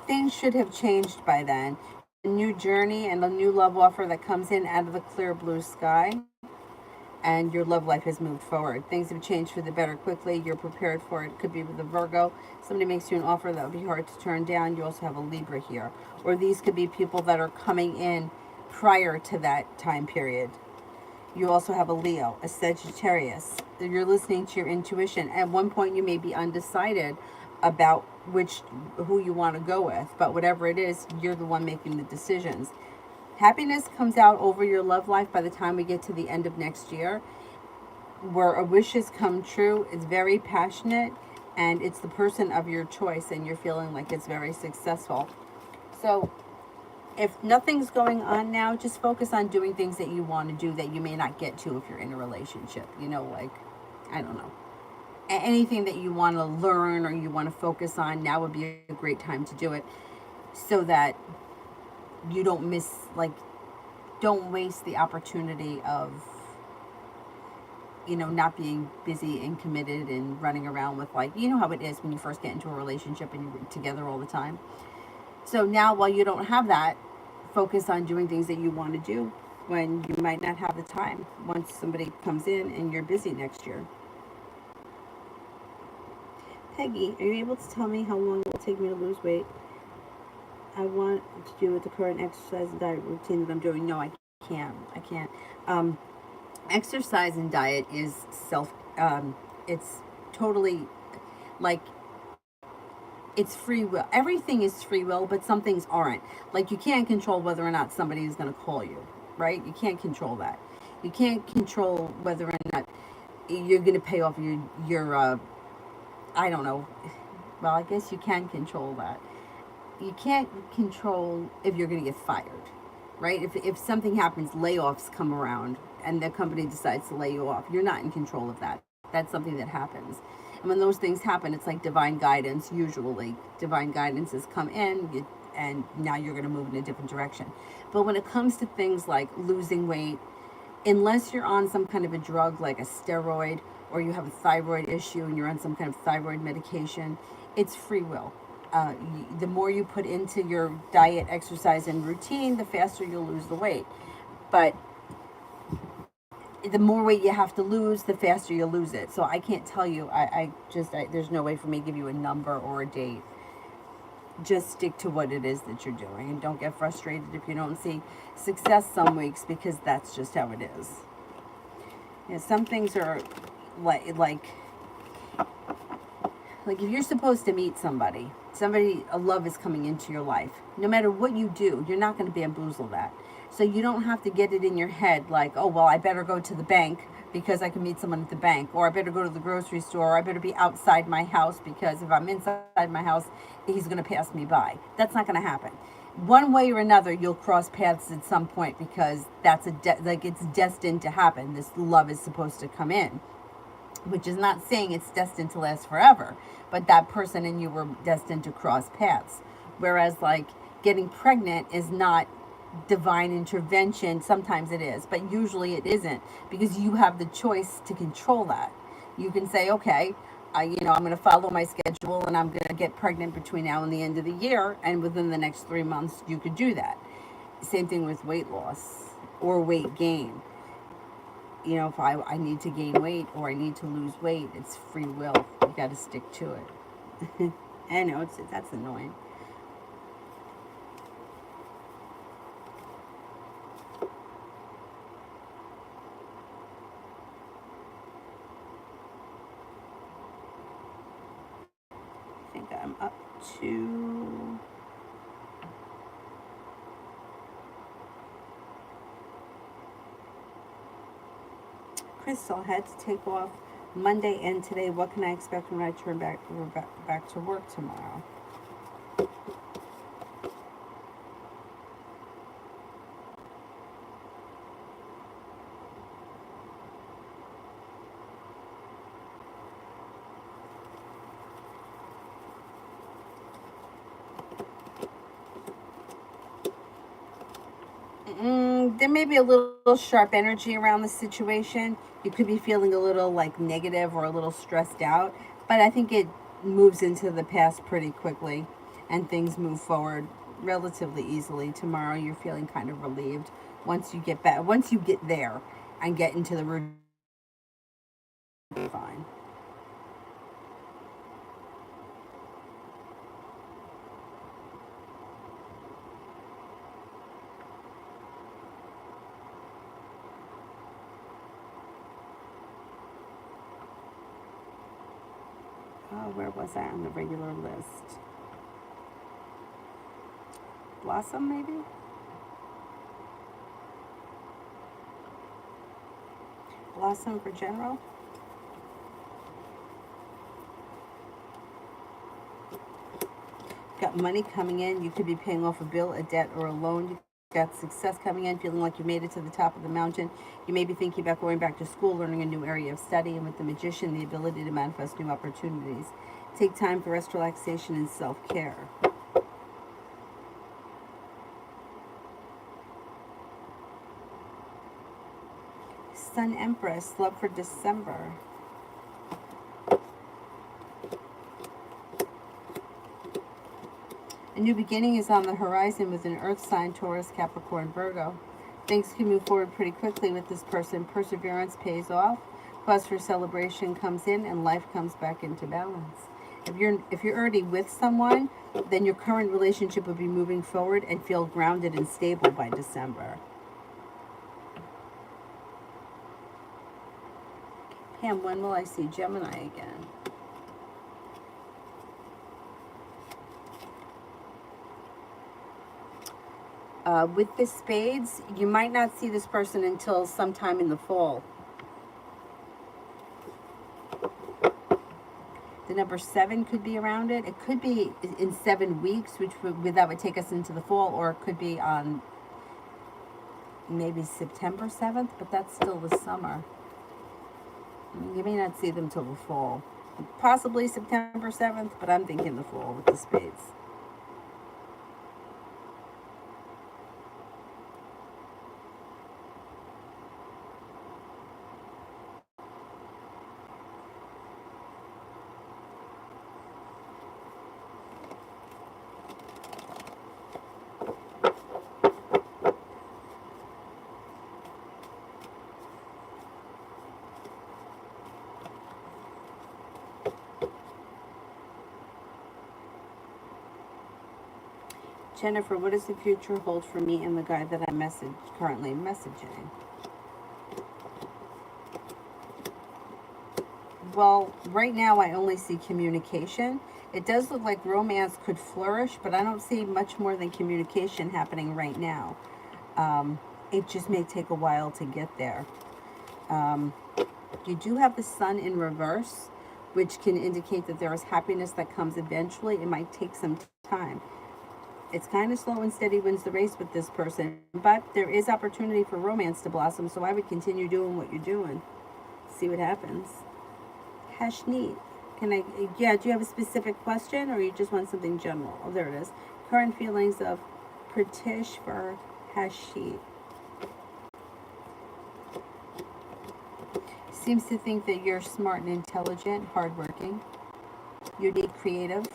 Things should have changed by then. A new journey and a new love offer that comes in out of the clear blue sky, and your love life has moved forward. Things have changed for the better quickly. You're prepared for it. It could be with a Virgo. Somebody makes you an offer that would be hard to turn down. You also have a Libra here. Or these could be people that are coming in prior to that time period. You also have a Leo, a Sagittarius. You're listening to your intuition. At one point, you may be undecided about who you want to go with, but whatever it is, you're the one making the decisions. Happiness comes out over your love life by the time we get to the end of next year, where a wish has come true. It's very passionate, and it's the person of your choice, and you're feeling like it's very successful. So if nothing's going on now, just focus on doing things that you want to do that you may not get to if you're in a relationship. You know, like, I don't know. Anything that you want to learn or you want to focus on, now would be a great time to do it, so that you don't miss, like, don't waste the opportunity of, you know, not being busy and committed and running around with, like, you know how it is when you first get into a relationship and you're together all the time. So now, while you don't have that, focus on doing things that you want to do when you might not have the time once somebody comes in and you're busy next year. Peggy, are you able to tell me how long it will take me to lose weight? I want to do with the current exercise and diet routine that I'm doing. No, I can't. Exercise and diet is it's totally, like, it's free will. Everything is free will, but some things aren't. Like, you can't control whether or not somebody is going to call you, right? You can't control that. You can't control whether or not you're going to pay off your I don't know. Well, I guess you can control that. You can't control if you're going to get fired, right? If something happens, layoffs come around, and the company decides to lay you off, you're not in control of that. That's something that happens. And when those things happen, it's like divine guidance. Usually divine guidance has come in, and now you're going to move in a different direction. But when it comes to things like losing weight, unless you're on some kind of a drug like a steroid, or you have a thyroid issue and you're on some kind of thyroid medication, it's free will. The more you put into your diet, exercise, and routine, the faster you'll lose the weight. But the more weight you have to lose, the faster you'll lose it. So I can't tell you. There's no way for me to give you a number or a date. Just stick to what it is that you're doing, and don't get frustrated if you don't see success some weeks, because that's just how it is. Yeah, some things are like if you're supposed to meet somebody, a love is coming into your life. No matter what you do, you're not going to bamboozle that. So you don't have to get it in your head like, oh, well, I better go to the bank because I can meet someone at the bank, or I better go to the grocery store, or I better be outside my house because if I'm inside my house, he's going to pass me by. That's not going to happen. One way or another, you'll cross paths at some point, because that's it's destined to happen. This love is supposed to come in, which is not saying it's destined to last forever, but that person and you were destined to cross paths. Whereas, like, getting pregnant is not divine intervention. Sometimes it is, but usually it isn't, because you have the choice to control that. You can say, okay, I'm going to follow my schedule and I'm going to get pregnant between now and the end of the year, and within the next 3 months you could do that. Same thing with weight loss or weight gain. If I need to gain weight or I need to lose weight, it's free will. You got to stick to it. I know, that's annoying. I think I'm up to... Crystal, had to take off Monday and today. What can I expect when I turn back to work tomorrow? There may be a little sharp energy around the situation. You could be feeling a little like negative or a little stressed out, but I think it moves into the past pretty quickly, and things move forward relatively easily. Tomorrow you're feeling kind of relieved once you get back, once you get there and get into the routine. Fine. Oh, where was I on the regular list? Blossom, maybe? Blossom for general? Got money coming in. You could be paying off a bill, a debt, or a loan. You got success coming in, feeling like you made it to the top of the mountain. You may be thinking about going back to school, learning a new area of study, and with the magician, the ability to manifest new opportunities. Take time for rest, relaxation, and self-care. Sun Empress, love for December. A new beginning is on the horizon with an earth sign, Taurus, Capricorn, Virgo. Things can move forward pretty quickly with this person. Perseverance pays off. Cause for celebration comes in and life comes back into balance. If you're already with someone, then your current relationship will be moving forward and feel grounded and stable by December. Pam, when will I see Gemini again? With the spades, you might not see this person until sometime in the fall. The number 7 could be around it. It could be in 7 weeks, that would take us into the fall, or it could be on maybe September 7th, but that's still the summer. You may not see them till the fall. Possibly September 7th, but I'm thinking the fall with the spades. Jennifer, what does the future hold for me and the guy that I'm currently messaging? Well, right now I only see communication. It does look like romance could flourish, but I don't see much more than communication happening right now. It just may take a while to get there. You do have the sun in reverse, which can indicate that there is happiness that comes eventually. It might take some time. It's kind of slow and steady wins the race with this person, but there is opportunity for romance to blossom, so I would continue doing what you're doing. See what happens. Hashneet. Do you have a specific question, or you just want something general? Oh, there it is. Current feelings of Pritish for Hashneet. Seems to think that you're smart and intelligent, hardworking, unique, creative,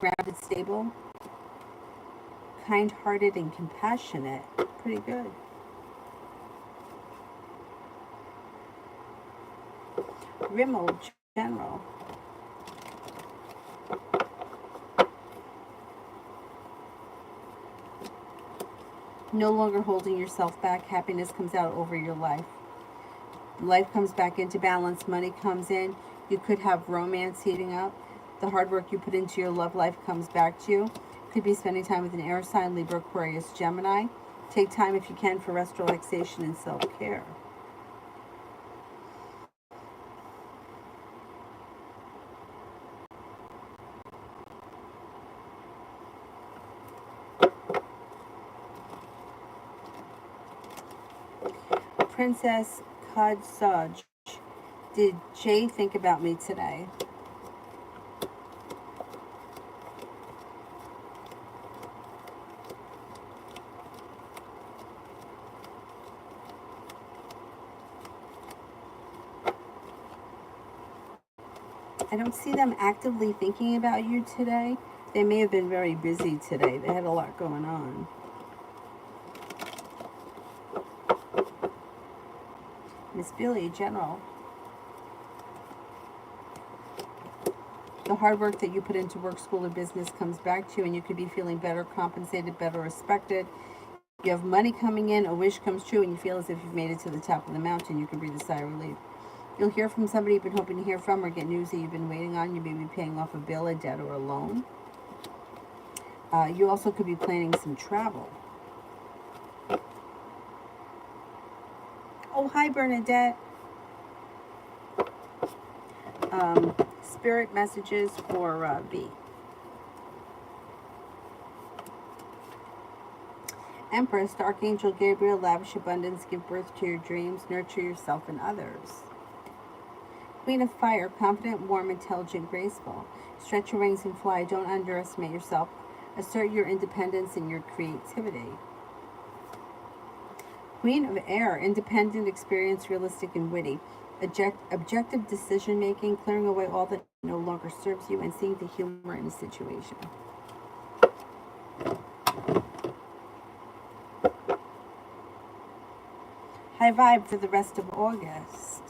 grounded, stable, kind-hearted, and compassionate. Pretty good. Rimmel, general. No longer holding yourself back. Happiness comes out over your life. Life comes back into balance. Money comes in. You could have romance heating up. The hard work you put into your love life comes back to you. Could be spending time with an air sign, Libra, Aquarius, Gemini. Take time if you can for rest, relaxation, and self-care. Princess Kadsaj, did Jay think about me today? I don't see them actively thinking about you today. They may have been very busy today. They had a lot going on. Miss Billy, General. The hard work that you put into work, school, or business comes back to you, and you could be feeling better compensated, better respected. You have money coming in, a wish comes true, and you feel as if you've made it to the top of the mountain. You can breathe a sigh of relief. You'll hear from somebody you've been hoping to hear from, or get news that you've been waiting on. You may be paying off a bill, a debt, or a loan. You also could be planning some travel. Oh, hi, Bernadette. Spirit messages for V. Empress, Archangel Gabriel, lavish abundance, give birth to your dreams, nurture yourself and others. Queen of Fire, confident, warm, intelligent, graceful. Stretch your wings and fly. Don't underestimate yourself. Assert your independence and your creativity. Queen of Air, independent, experienced, realistic, and witty. Objective decision-making, clearing away all that no longer serves you, and seeing the humor in a situation. High vibe for the rest of August.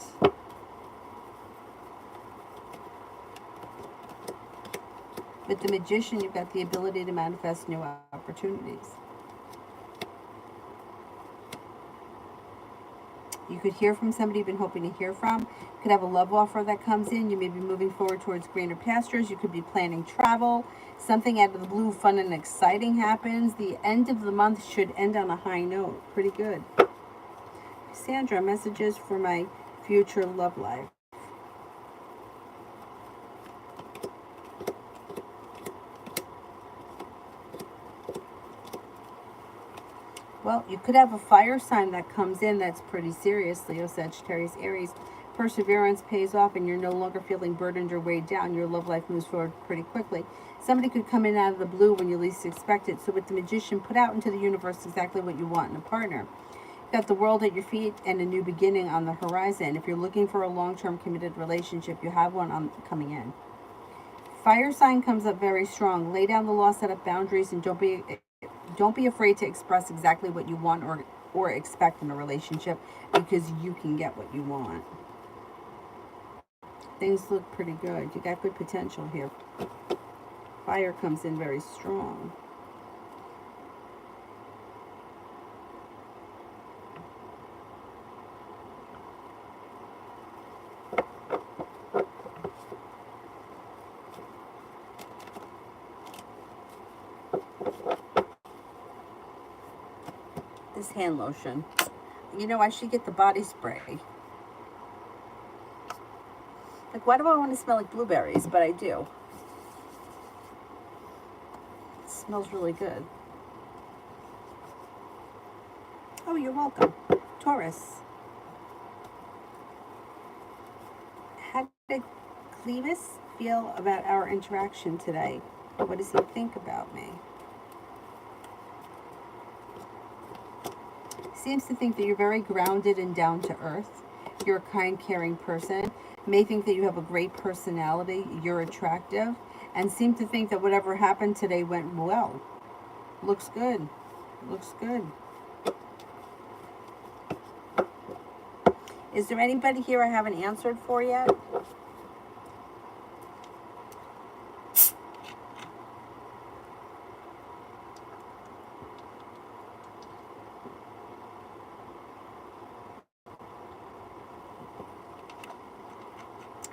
With the Magician, you've got the ability to manifest new opportunities. You could hear from somebody you've been hoping to hear from. You could have a love offer that comes in. You may be moving forward towards greener pastures. You could be planning travel. Something out of the blue, fun and exciting happens. The end of the month should end on a high note. Pretty good. Sandra, messages for my future love life. Well, you could have a fire sign that comes in that's pretty serious. Leo, Sagittarius, Aries. Perseverance pays off and you're no longer feeling burdened or weighed down. Your love life moves forward pretty quickly. Somebody could come in out of the blue when you least expect it. So with the Magician, put out into the universe exactly what you want in a partner. You've got the world at your feet and a new beginning on the horizon. If you're looking for a long-term committed relationship, you have one coming in. Fire sign comes up very strong. Lay down the law, set up boundaries, and don't be afraid to express exactly what you want or expect in a relationship, because you can get what you want. Things look pretty good. You got good potential here. Fire comes in very strong. This hand lotion. You know, I should get the body spray. Like, why do I want to smell like blueberries? But I do. It smells really good. Oh, you're welcome. Taurus. How did Clevis feel about our interaction today? What does he think about me? Seems to think that you're very grounded and down to earth. You're a kind, caring person. May think that you have a great personality. You're attractive. And seem to think that whatever happened today went well. Looks good. Looks good. Is there anybody here I haven't answered for yet?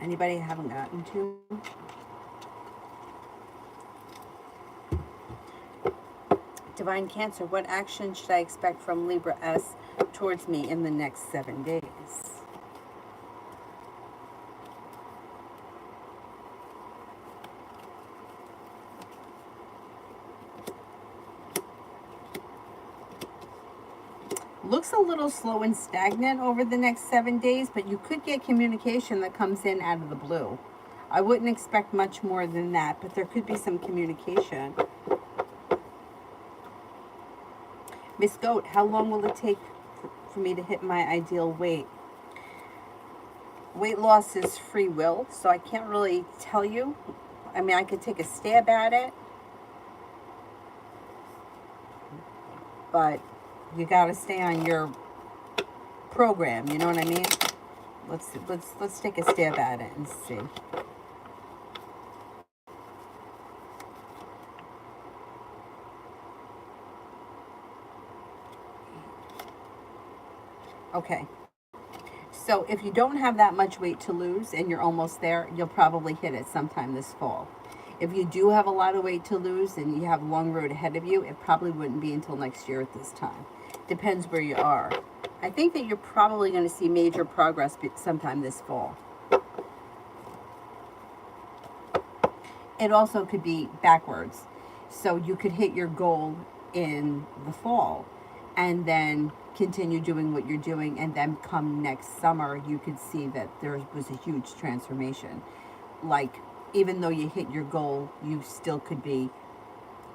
Anybody I haven't gotten to? Divine Cancer, what action should I expect from Libra S towards me in the next 7 days? Looks a little slow and stagnant over the next 7 days, but you could get communication that comes in out of the blue. I wouldn't expect much more than that, but there could be some communication. Miss Goat, how long will it take for me to hit my ideal weight? Weight loss is free will, so I can't really tell you. I mean, I could take a stab at it, but you got to stay on your program. You know what I mean? Let's take a stab at it and see. Okay. So if you don't have that much weight to lose and you're almost there, you'll probably hit it sometime this fall. If you do have a lot of weight to lose and you have a long road ahead of you, it probably wouldn't be until next year at this time. Depends where you are. I think that you're probably going to see major progress sometime this fall. It also could be backwards. So you could hit your goal in the fall and then continue doing what you're doing, and then come next summer you could see that there was a huge transformation. Like, even though you hit your goal, you still could be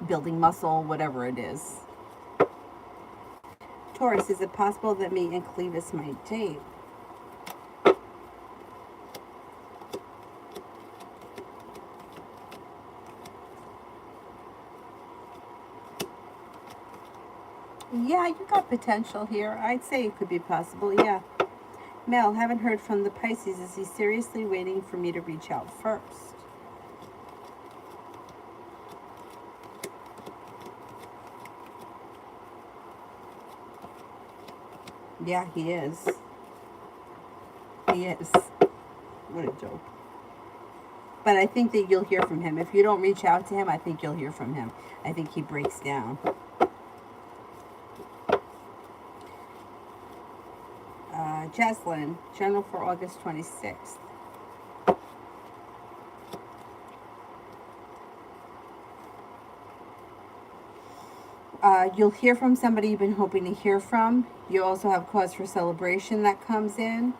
building muscle, whatever it is. Taurus, is it possible that me and Clevis might date? Yeah, you got potential here. I'd say it could be possible, yeah. Mel, haven't heard from the Pisces. Is he seriously waiting for me to reach out first? Yeah, he is. He is. What a joke. But I think that you'll hear from him. If you don't reach out to him, I think you'll hear from him. I think he breaks down. Jaslyn, general for August 26th. You'll hear from somebody you've been hoping to hear from. You also have cause for celebration that comes in.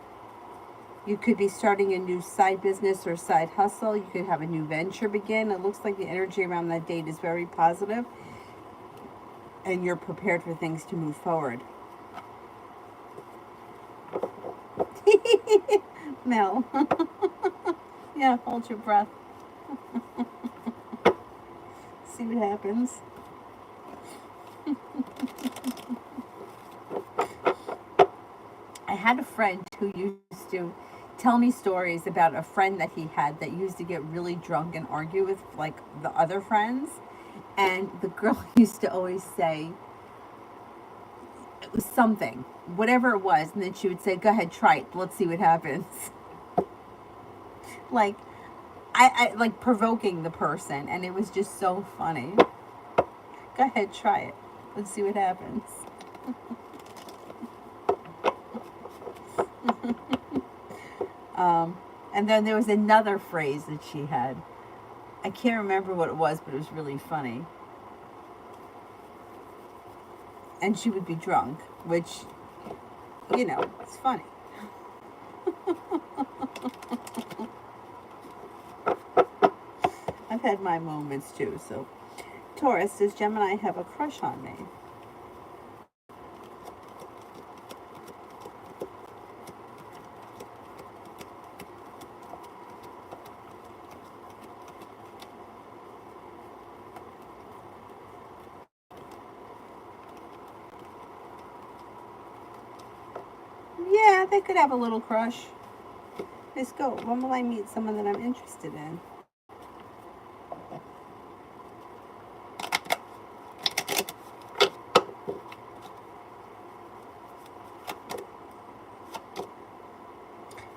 You could be starting a new side business or side hustle. You could have a new venture begin. It looks like the energy around that date is very positive, and you're prepared for things to move forward. Mel. Yeah, hold your breath. See what happens. I had a friend who used to tell me stories about a friend that he had that used to get really drunk and argue with like the other friends. And the girl used to always say, it was something, whatever it was, and then she would say, go ahead, try it, let's see what happens. Like, I like provoking the person, and it was just so funny. Go ahead, try it, let's see what happens. And then there was another phrase that she had. I can't remember what it was, but it was really funny. And she would be drunk, which, you know, it's funny. I've had my moments too. So, Taurus, does Gemini have a crush on me? Yeah, they could have a little crush. Let's go. When will I meet someone that I'm interested in?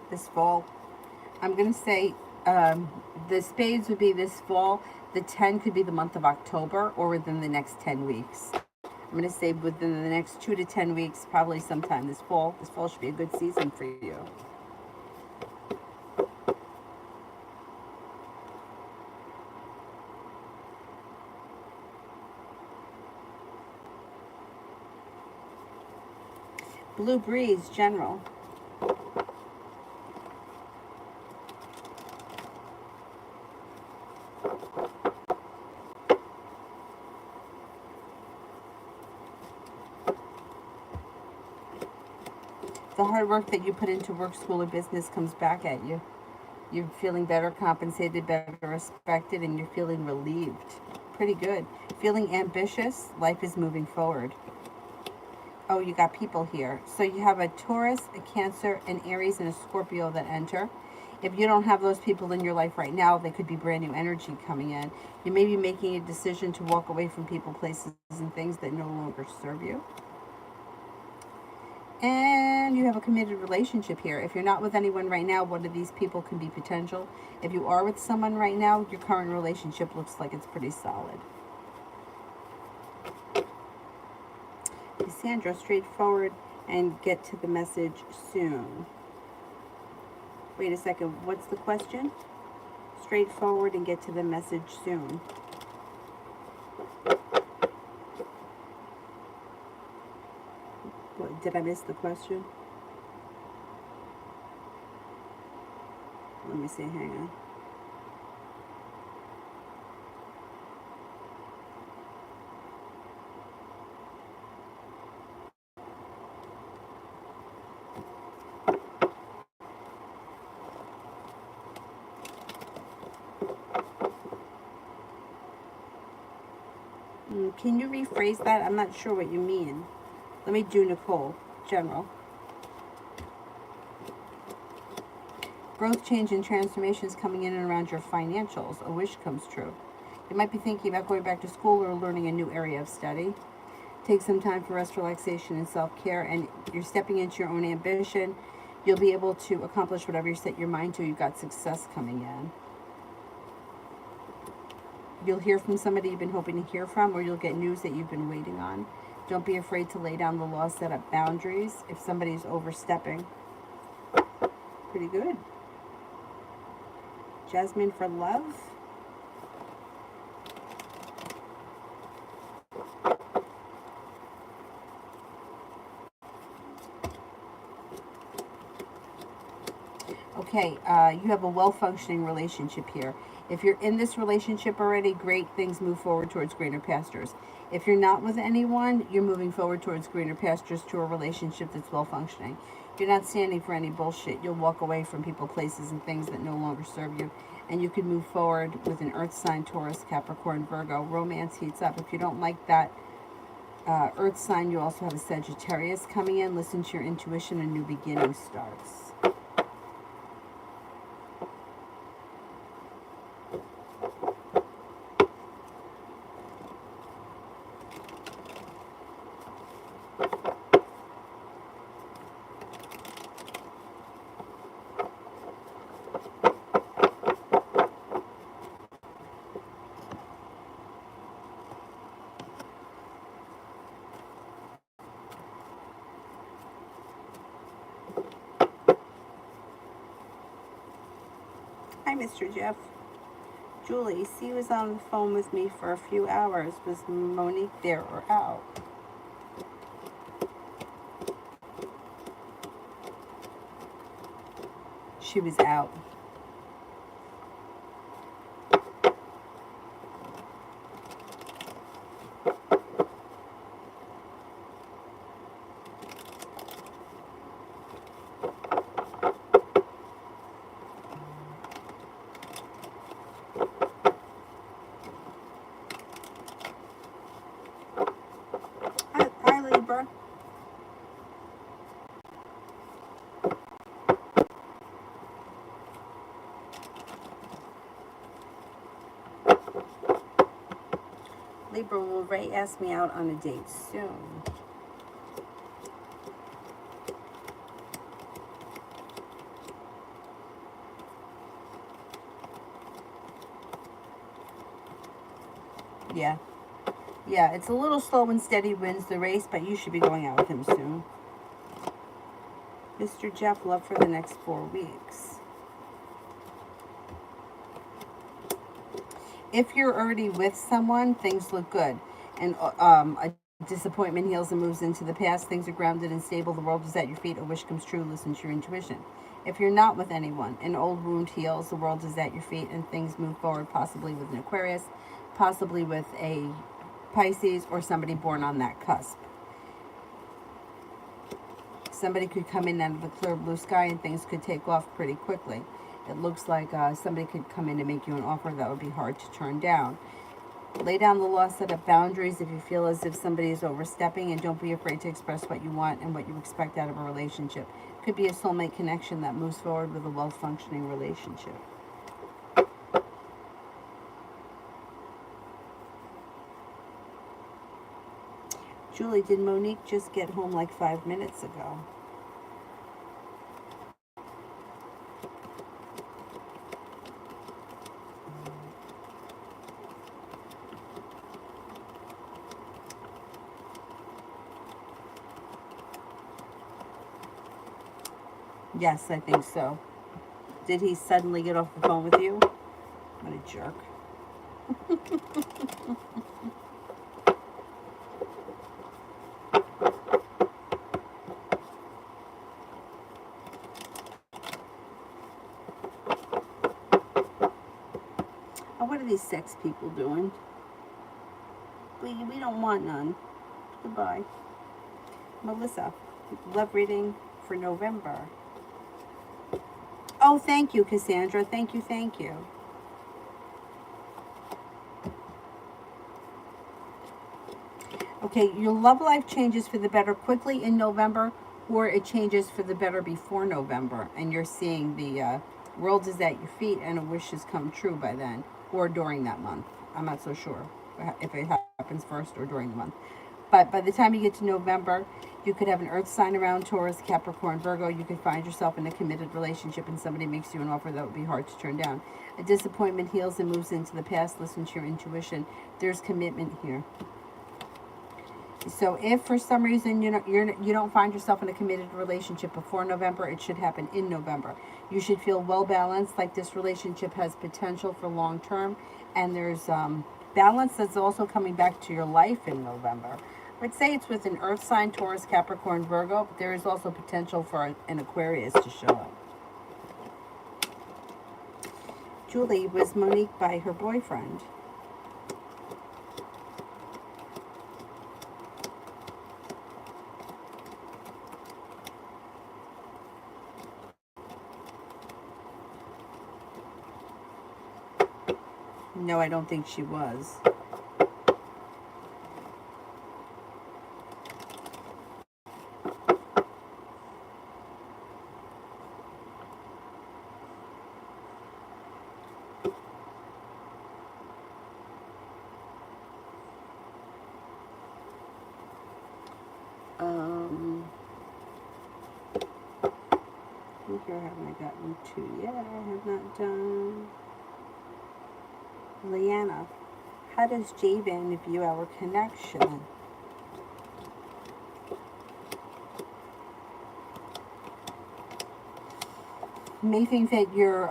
This fall. I'm going to say the spades would be this fall. The 10 could be the month of October or within the next 10 weeks. I'm going to say within the next 2 to 10 weeks, probably sometime this fall. This fall should be a good season for you. Blue Breeze, general. The hard work that you put into work, school, or business comes back at you. You're feeling better compensated, better respected, and you're feeling relieved. Pretty good. Feeling ambitious, life is moving forward. Oh, you got people here. So you have a Taurus, a Cancer, an Aries, and a Scorpio that enter. If you don't have those people in your life right now, they could be brand new energy coming in. You may be making a decision to walk away from people, places, and things that no longer serve you. And you have a committed relationship here. If you're not with anyone right now, one of these people can be potential. If you are with someone right now, your current relationship looks like it's pretty solid. Cassandra, straightforward and get to the message soon. Wait a second, what's the question? Straightforward and get to the message soon. What, did I miss the question? Let me see, hang on. Can you rephrase that? I'm not sure what you mean. Let me do Nicole, general. Growth, change, and transformations coming in and around your financials. A wish comes true. You might be thinking about going back to school or learning a new area of study. Take some time for rest, relaxation, and self-care, and you're stepping into your own ambition. You'll be able to accomplish whatever you set your mind to. You've got success coming in. You'll hear from somebody you've been hoping to hear from, or you'll get news that you've been waiting on. Don't be afraid to lay down the law, set up boundaries if somebody's overstepping. Pretty good. Jasmine for love. Okay, you have a well-functioning relationship here. If you're in this relationship already, great, things move forward towards greener pastures. If you're not with anyone, you're moving forward towards greener pastures to a relationship that's well-functioning. You're not standing for any bullshit. You'll walk away from people, places, and things that no longer serve you. And you can move forward with an earth sign, Taurus, Capricorn, Virgo. Romance heats up. If you don't like that earth sign, you also have a Sagittarius coming in. Listen to your intuition, a new beginning starts. Hi, Mr. Jeff. Julie, C was on the phone with me for a few hours. Was Monique there or out? She was out. Hi, Libra. Libra, will Ray ask me out on a date soon? Yeah. Yeah, it's a little slow and steady wins the race, but you should be going out with him soon. Mr. Jeff, love for the next 4 weeks. If you're already with someone, things look good. And a disappointment heals and moves into the past. Things are grounded and stable. The world is at your feet. A wish comes true. Listen to your intuition. If you're not with anyone, an old wound heals. The world is at your feet, and things move forward, possibly with an Aquarius, possibly with a Pisces, or somebody born on that cusp. Somebody could come in out of the clear blue sky, and things could take off pretty quickly. It looks like somebody could come in and make you an offer that would be hard to turn down. Lay down the law, set up boundaries if you feel as if somebody is overstepping, and don't be afraid to express what you want and what you expect out of a relationship. Could be a soulmate connection that moves forward with a well-functioning relationship. Julie, did Monique just get home like 5 minutes ago? Yes, I think so. Did he suddenly get off the phone with you? What a jerk. Oh, what are these sex people doing? We don't want none. Goodbye. Melissa, love reading for November. Oh, thank you, Cassandra. Thank you, thank you. Okay, your love life changes for the better quickly in November, or it changes for the better before November, and you're seeing the world is at your feet and a wish has come true by then, or during that month. I'm not so sure if it happens first or during the month. But by the time you get to November, you could have an earth sign around Taurus, Capricorn, Virgo. You could find yourself in a committed relationship and somebody makes you an offer that would be hard to turn down. A disappointment heals and moves into the past. Listen to your intuition. There's commitment here. So if for some reason you don't find yourself in a committed relationship before November, it should happen in November. You should feel well balanced, like this relationship has potential for long term, and there's balance that's also coming back to your life in November. I would say it's with an earth sign, Taurus, Capricorn, Virgo, but there is also potential for an Aquarius to show up. Julie, was Monique by her boyfriend? No, I don't think she was. Here haven't I gotten to yet? I have not done. Leanna, how does Javan view our connection? May think that your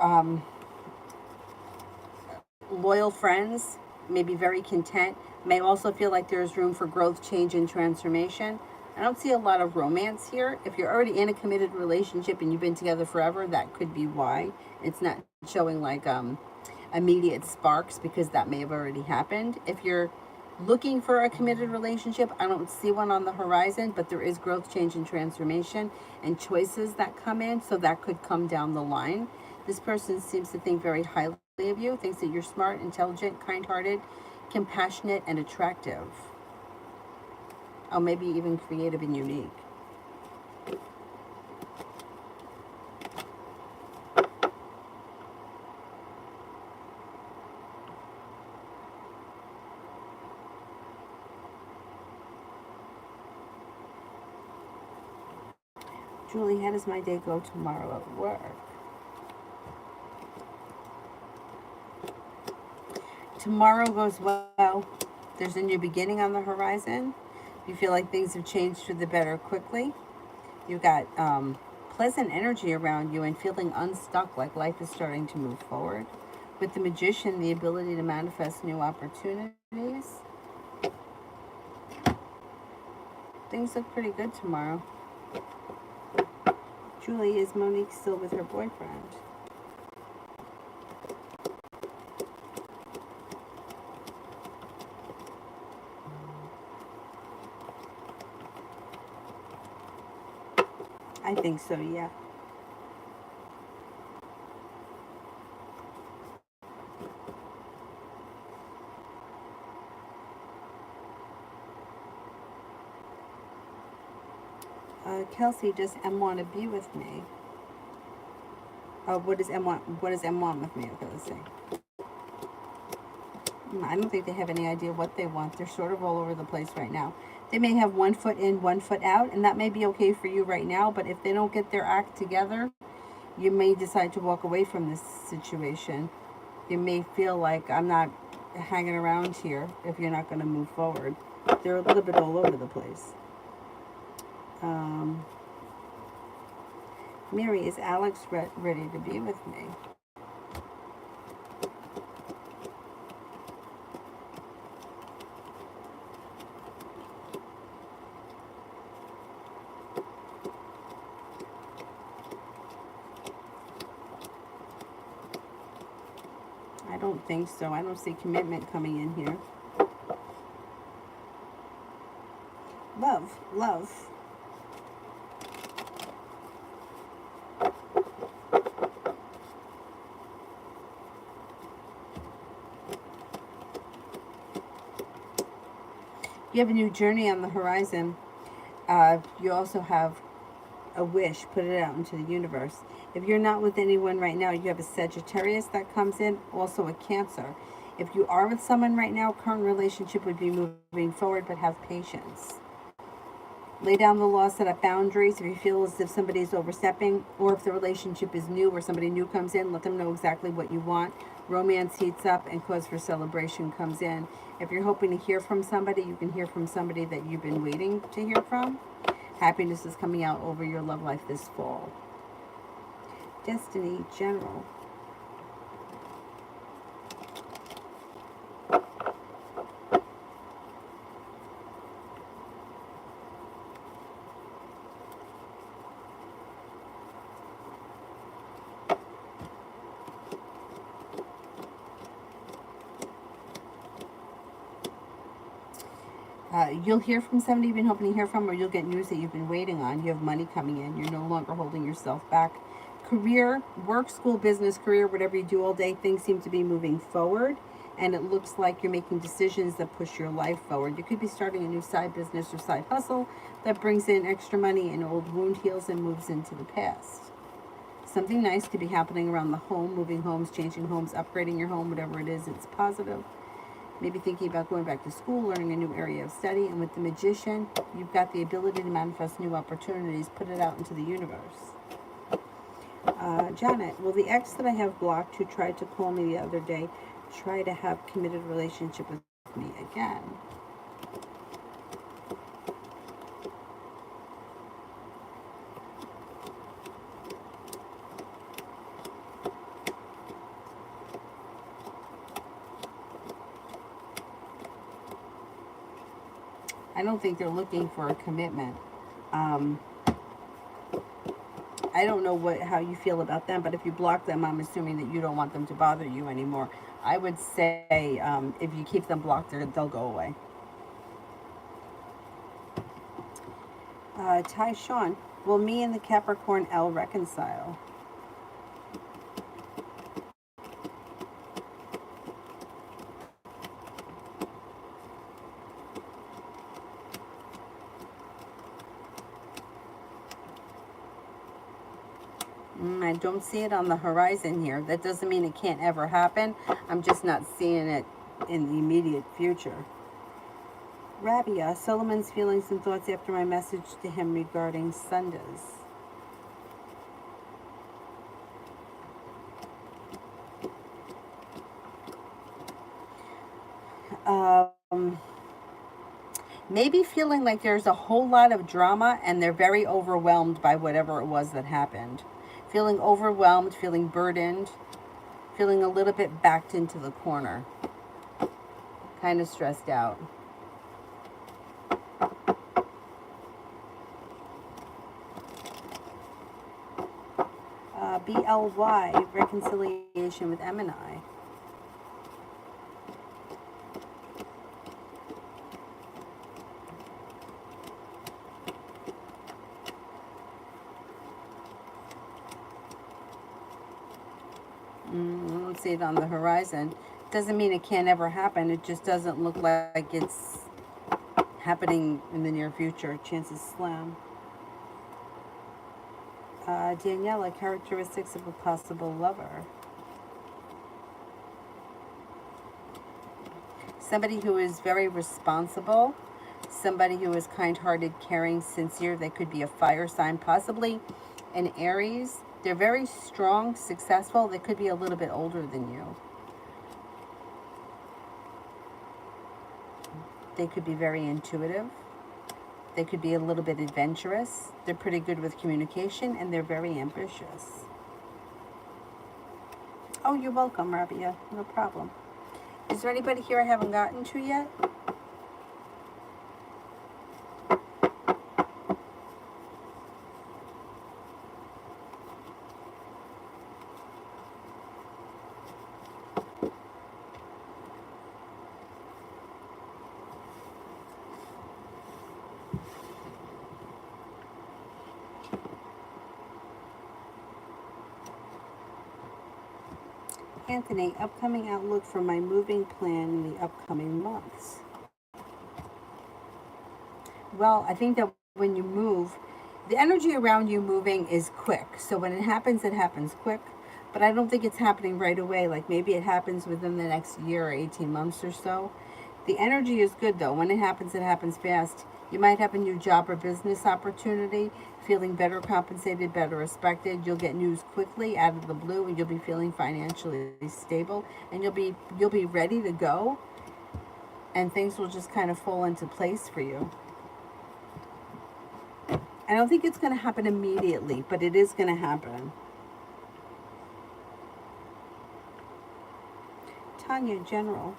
loyal friends may be very content, may also feel like there's room for growth, change, and transformation. I don't see a lot of romance here. If you're already in a committed relationship and you've been together forever, that could be why. It's not showing like immediate sparks because that may have already happened. If you're looking for a committed relationship, I don't see one on the horizon, but there is growth, change, and transformation and choices that come in, so that could come down the line. This person seems to think very highly of you, thinks that you're smart, intelligent, kind-hearted, compassionate, and attractive. Oh, maybe even creative and unique. Julie, how does my day go tomorrow at work? Tomorrow goes well. There's a new beginning on the horizon. You feel like things have changed for the better quickly. You've got pleasant energy around you and feeling unstuck, like life is starting to move forward. With the Magician, the ability to manifest new opportunities. Things look pretty good tomorrow. Julie, is Monique still with her boyfriend? I think so, yeah. Kelsey, does M want to be with me? What does M want? What does M want with me? Okay, let's see. I don't think they have any idea what they want. They're sort of all over the place right now. They may have one foot in, one foot out, and that may be okay for you right now, but if they don't get their act together, you may decide to walk away from this situation. You may feel like, I'm not hanging around here if you're not going to move forward. They're a little bit all over the place. Mary, is Alex ready to be with me? I don't think so. I don't see commitment coming in here. Love, love. You have a new journey on the horizon. You also have a wish. Put it out into the universe. If you're not with anyone right now, you have a Sagittarius that comes in, also a Cancer. If you are with someone right now, current relationship would be moving forward, but have patience. Lay down the law, set up boundaries. If you feel as if somebody's overstepping, or if the relationship is new or somebody new comes in, let them know exactly what you want. Romance heats up and cause for celebration comes in. If you're hoping to hear from somebody, you can hear from somebody that you've been waiting to hear from. Happiness is coming out over your love life this fall. Destiny General. You'll hear from somebody you've been hoping to hear from, or you'll get news that you've been waiting on. You have money coming in. You're no longer holding yourself back. Career, work, school, business, career, whatever you do all day, things seem to be moving forward. And it looks like you're making decisions that push your life forward. You could be starting a new side business or side hustle that brings in extra money, and old wound heals and moves into the past. Something nice could be happening around the home, moving homes, changing homes, upgrading your home, whatever it is, it's positive. Maybe thinking about going back to school, learning a new area of study. And with the Magician, you've got the ability to manifest new opportunities. Put it out into the universe. Janet, will the ex that I have blocked who tried to call me the other day try to have committed relationship with me again? I don't think they're looking for a commitment. I don't know how you feel about them, but if you block them, I'm assuming that you don't want them to bother you anymore. I would say if you keep them blocked, they'll go away. Ty Sean, will me and the Capricorn L reconcile? I don't see it on the horizon here. That doesn't mean it can't ever happen. I'm just not seeing it in the immediate future. Rabia, Solomon's feelings and thoughts after my message to him regarding Sundays. Maybe feeling like there's a whole lot of drama and they're very overwhelmed by whatever it was that happened. Feeling overwhelmed, feeling burdened, feeling a little bit backed into the corner. Kind of stressed out. BLY, reconciliation with M and I. I don't see it on the horizon. Doesn't mean it can't ever happen. It just doesn't look like it's happening in the near future. Chances slim. Daniela, characteristics of a possible lover. Somebody who is very responsible, somebody who is kind-hearted, caring, sincere. They could be a fire sign, possibly an Aries. They're very strong, successful. They could be a little bit older than you. They could be very intuitive. They could be a little bit adventurous. They're pretty good with communication, and they're very ambitious. Oh, you're welcome, Rabia. No problem. Is there anybody here I haven't gotten to yet? Anthony, upcoming outlook for my moving plan in the upcoming months. Well, I think that when you move, the energy around you moving is quick. So when it happens quick. But I don't think it's happening right away. Like maybe it happens within the next year or 18 months or so. The energy is good though. When it happens fast. You might have a new job or business opportunity, feeling better compensated, better respected. You'll get news quickly out of the blue, and you'll be feeling financially stable, and you'll be ready to go, and things will just kind of fall into place for you. I don't think it's going to happen immediately, but it is going to happen. Tanya, General.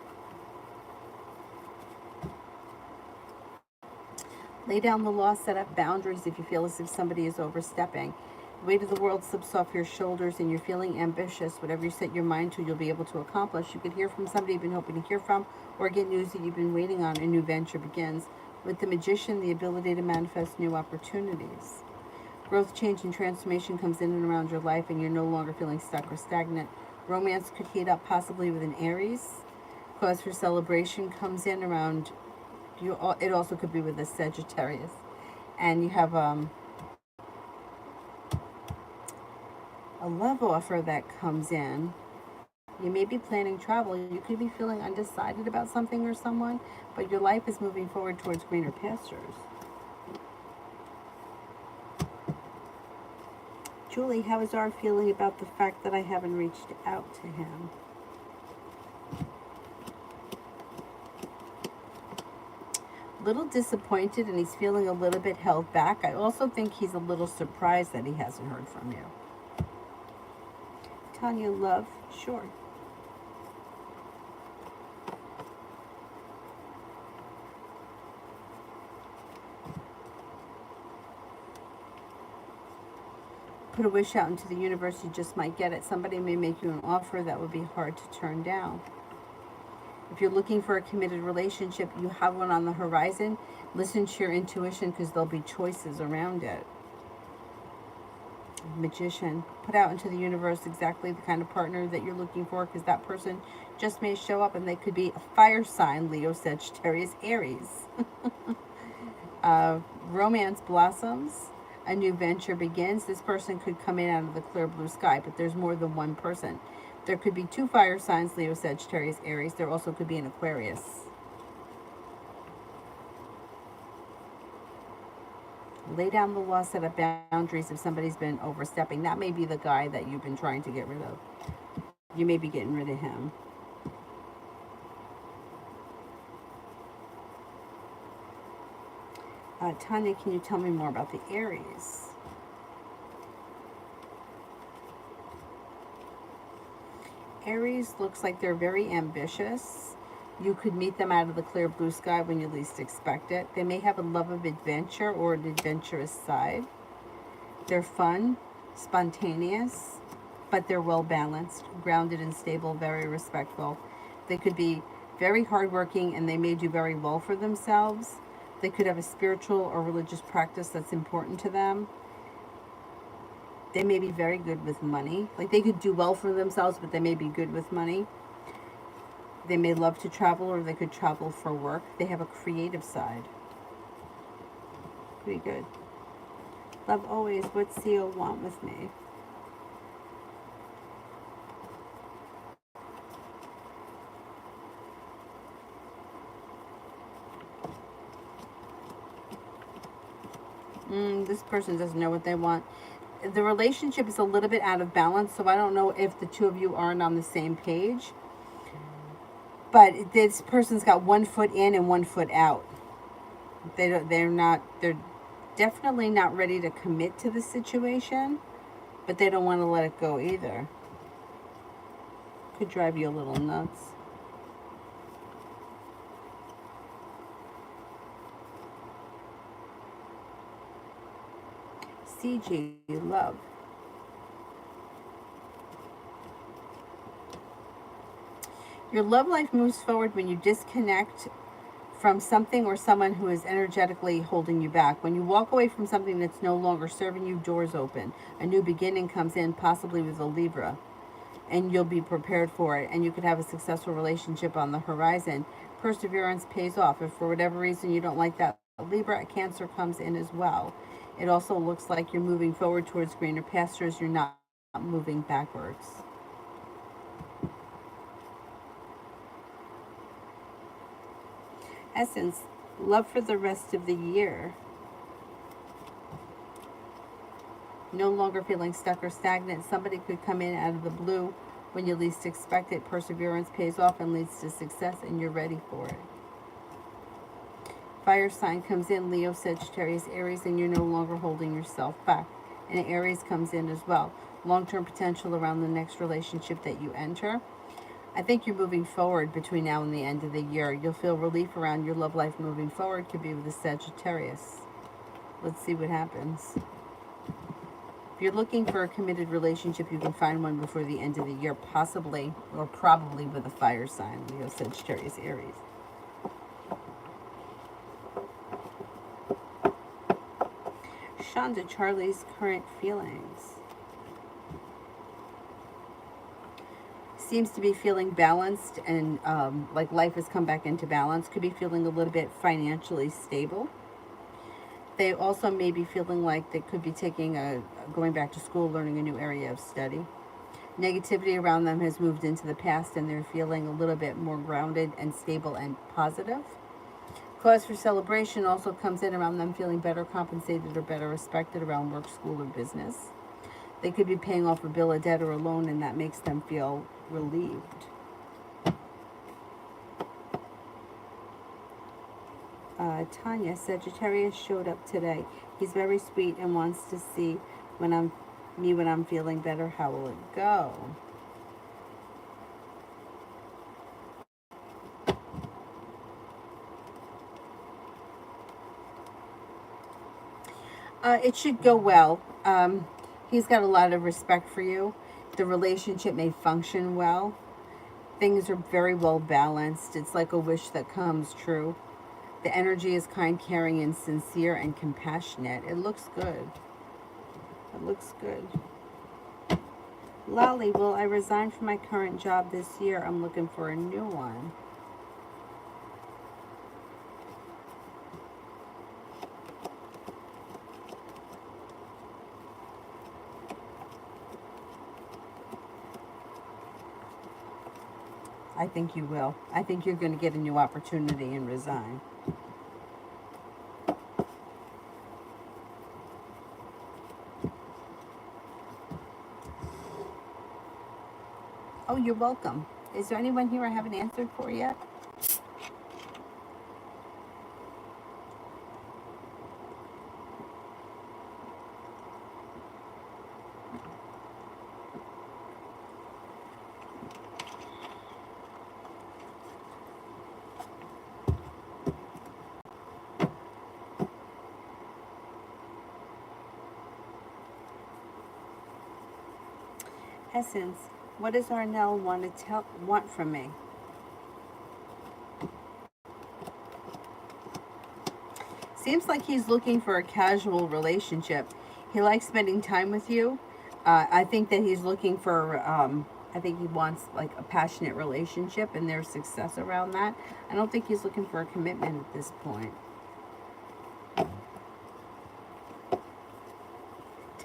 Lay down the law, set up boundaries if you feel as if somebody is overstepping. The weight of the world slips off your shoulders and you're feeling ambitious. Whatever you set your mind to, you'll be able to accomplish. You could hear from somebody you've been hoping to hear from, or get news that you've been waiting on. A new venture begins. With the Magician, the ability to manifest new opportunities. Growth, change, and transformation comes in and around your life, and you're no longer feeling stuck or stagnant. Romance could heat up, possibly with an Aries. Cause for celebration comes in around you. It also could be with a Sagittarius. And you have a love offer that comes in. You may be planning travel. You could be feeling undecided about something or someone, but your life is moving forward towards greener pastures. Julie, how is our feeling about the fact that I haven't reached out to him? Little disappointed, and he's feeling a little bit held back. I also think he's a little surprised that he hasn't heard from you. Tanya, love, sure. Put a wish out into the universe, you just might get it. Somebody may make you an offer that would be hard to turn down. If you're looking for a committed relationship, you have one on the horizon. Listen to your intuition, because there'll be choices around it. Magician, put out into the universe exactly the kind of partner that you're looking for, because that person just may show up, and they could be a fire sign, Leo, Sagittarius, Aries. Romance blossoms. A new venture begins. This person could come in out of the clear blue sky, but there's more than one person. There could be two fire signs, Leo, Sagittarius, Aries. There also could be an Aquarius. Lay down the law, set up boundaries if somebody's been overstepping. That may be the guy that you've been trying to get rid of. You may be getting rid of him. Tanya, can you tell me more about the Aries? Aries looks like they're very ambitious. You could meet them out of the clear blue sky when you least expect it. They may have a love of adventure or an adventurous side. They're fun, spontaneous, but they're well balanced, grounded and stable, very respectful. They could be very hardworking, and they may do very well for themselves. They could have a spiritual or religious practice that's important to them. They may be very good with money. Like, they could do well for themselves, but they may be good with money. They may love to travel, or they could travel for work. They have a creative side. Pretty good. Love always. What's Seal want with me? This person doesn't know what they want. The relationship is a little bit out of balance, so I don't know if the two of you aren't on the same page. But this person's got 1 foot in and 1 foot out. They're definitely not ready to commit to the situation, but they don't want to let it go either. Could drive you a little nuts. CG, love. Your love life moves forward when you disconnect from something or someone who is energetically holding you back. When you walk away from something that's no longer serving you, doors open. A new beginning comes in, possibly with a Libra, and you'll be prepared for it. And you could have a successful relationship on the horizon. Perseverance pays off. If for whatever reason you don't like that Libra, a Cancer comes in as well. It also looks like you're moving forward towards greener pastures. You're not moving backwards. Essence, love for the rest of the year. No longer feeling stuck or stagnant. Somebody could come in out of the blue when you least expect it. Perseverance pays off and leads to success, and you're ready for it. Fire sign comes in, Leo, Sagittarius, Aries, and you're no longer holding yourself back. And Aries comes in as well. Long-term potential around the next relationship that you enter. I think you're moving forward between now and the end of the year. You'll feel relief around your love life moving forward. Could be with a Sagittarius. Let's see what happens. If you're looking for a committed relationship, you can find one before the end of the year, possibly or probably with a fire sign, Leo, Sagittarius, Aries. Shonda, Charlie's current feelings. Seems to be feeling balanced and like life has come back into balance. Could be feeling a little bit financially stable. They also may be feeling like they could be going back to school, learning a new area of study. Negativity around them has moved into the past and they're feeling a little bit more grounded and stable and positive. Cause for celebration also comes in around them feeling better compensated or better respected around work, school, or business. They could be paying off a bill, a debt, or a loan, and that makes them feel relieved. Tanya, Sagittarius showed up today. He's very sweet and wants to see when I'm feeling better. How will it go? It should go well. He's got a lot of respect for you. The relationship may function well. Things are very well balanced. It's like a wish that comes true. The energy is kind, caring, and sincere and compassionate. It looks good. It looks good. Lolly, will I resign from my current job this year? I'm looking for a new one. I think you will. I think you're going to get a new opportunity and resign. Oh, you're welcome. Is there anyone here I haven't answered for yet? Essence, what does Arnell want from me? Seems like he's looking for a casual relationship. He likes spending time with you. I think that he's looking for, I think he wants like a passionate relationship and there's success around that. I don't think he's looking for a commitment at this point.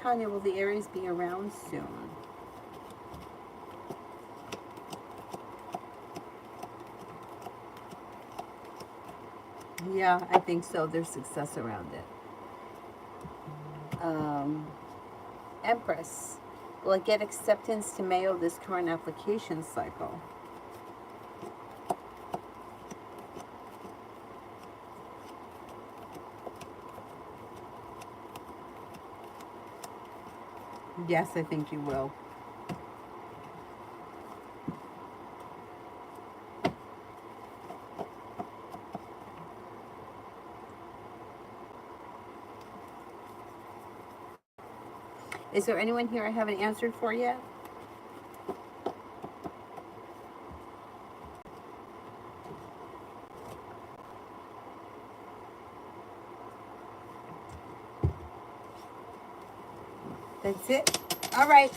Tanya, will the Aries be around soon? Yeah, I think so. There's success around it. Empress, will I get acceptance to mail this current application cycle? Yes, I think you will. Is there anyone here I haven't answered for yet? That's it. All right.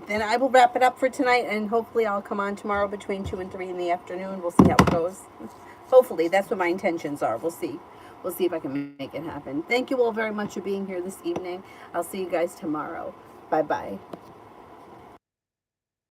Then I will wrap it up for tonight, and hopefully I'll come on tomorrow between 2 and 3 in the afternoon. We'll see how it goes. Hopefully, that's what my intentions are. We'll see. We'll see if I can make it happen. Thank you all very much for being here this evening. I'll see you guys tomorrow. Bye-bye.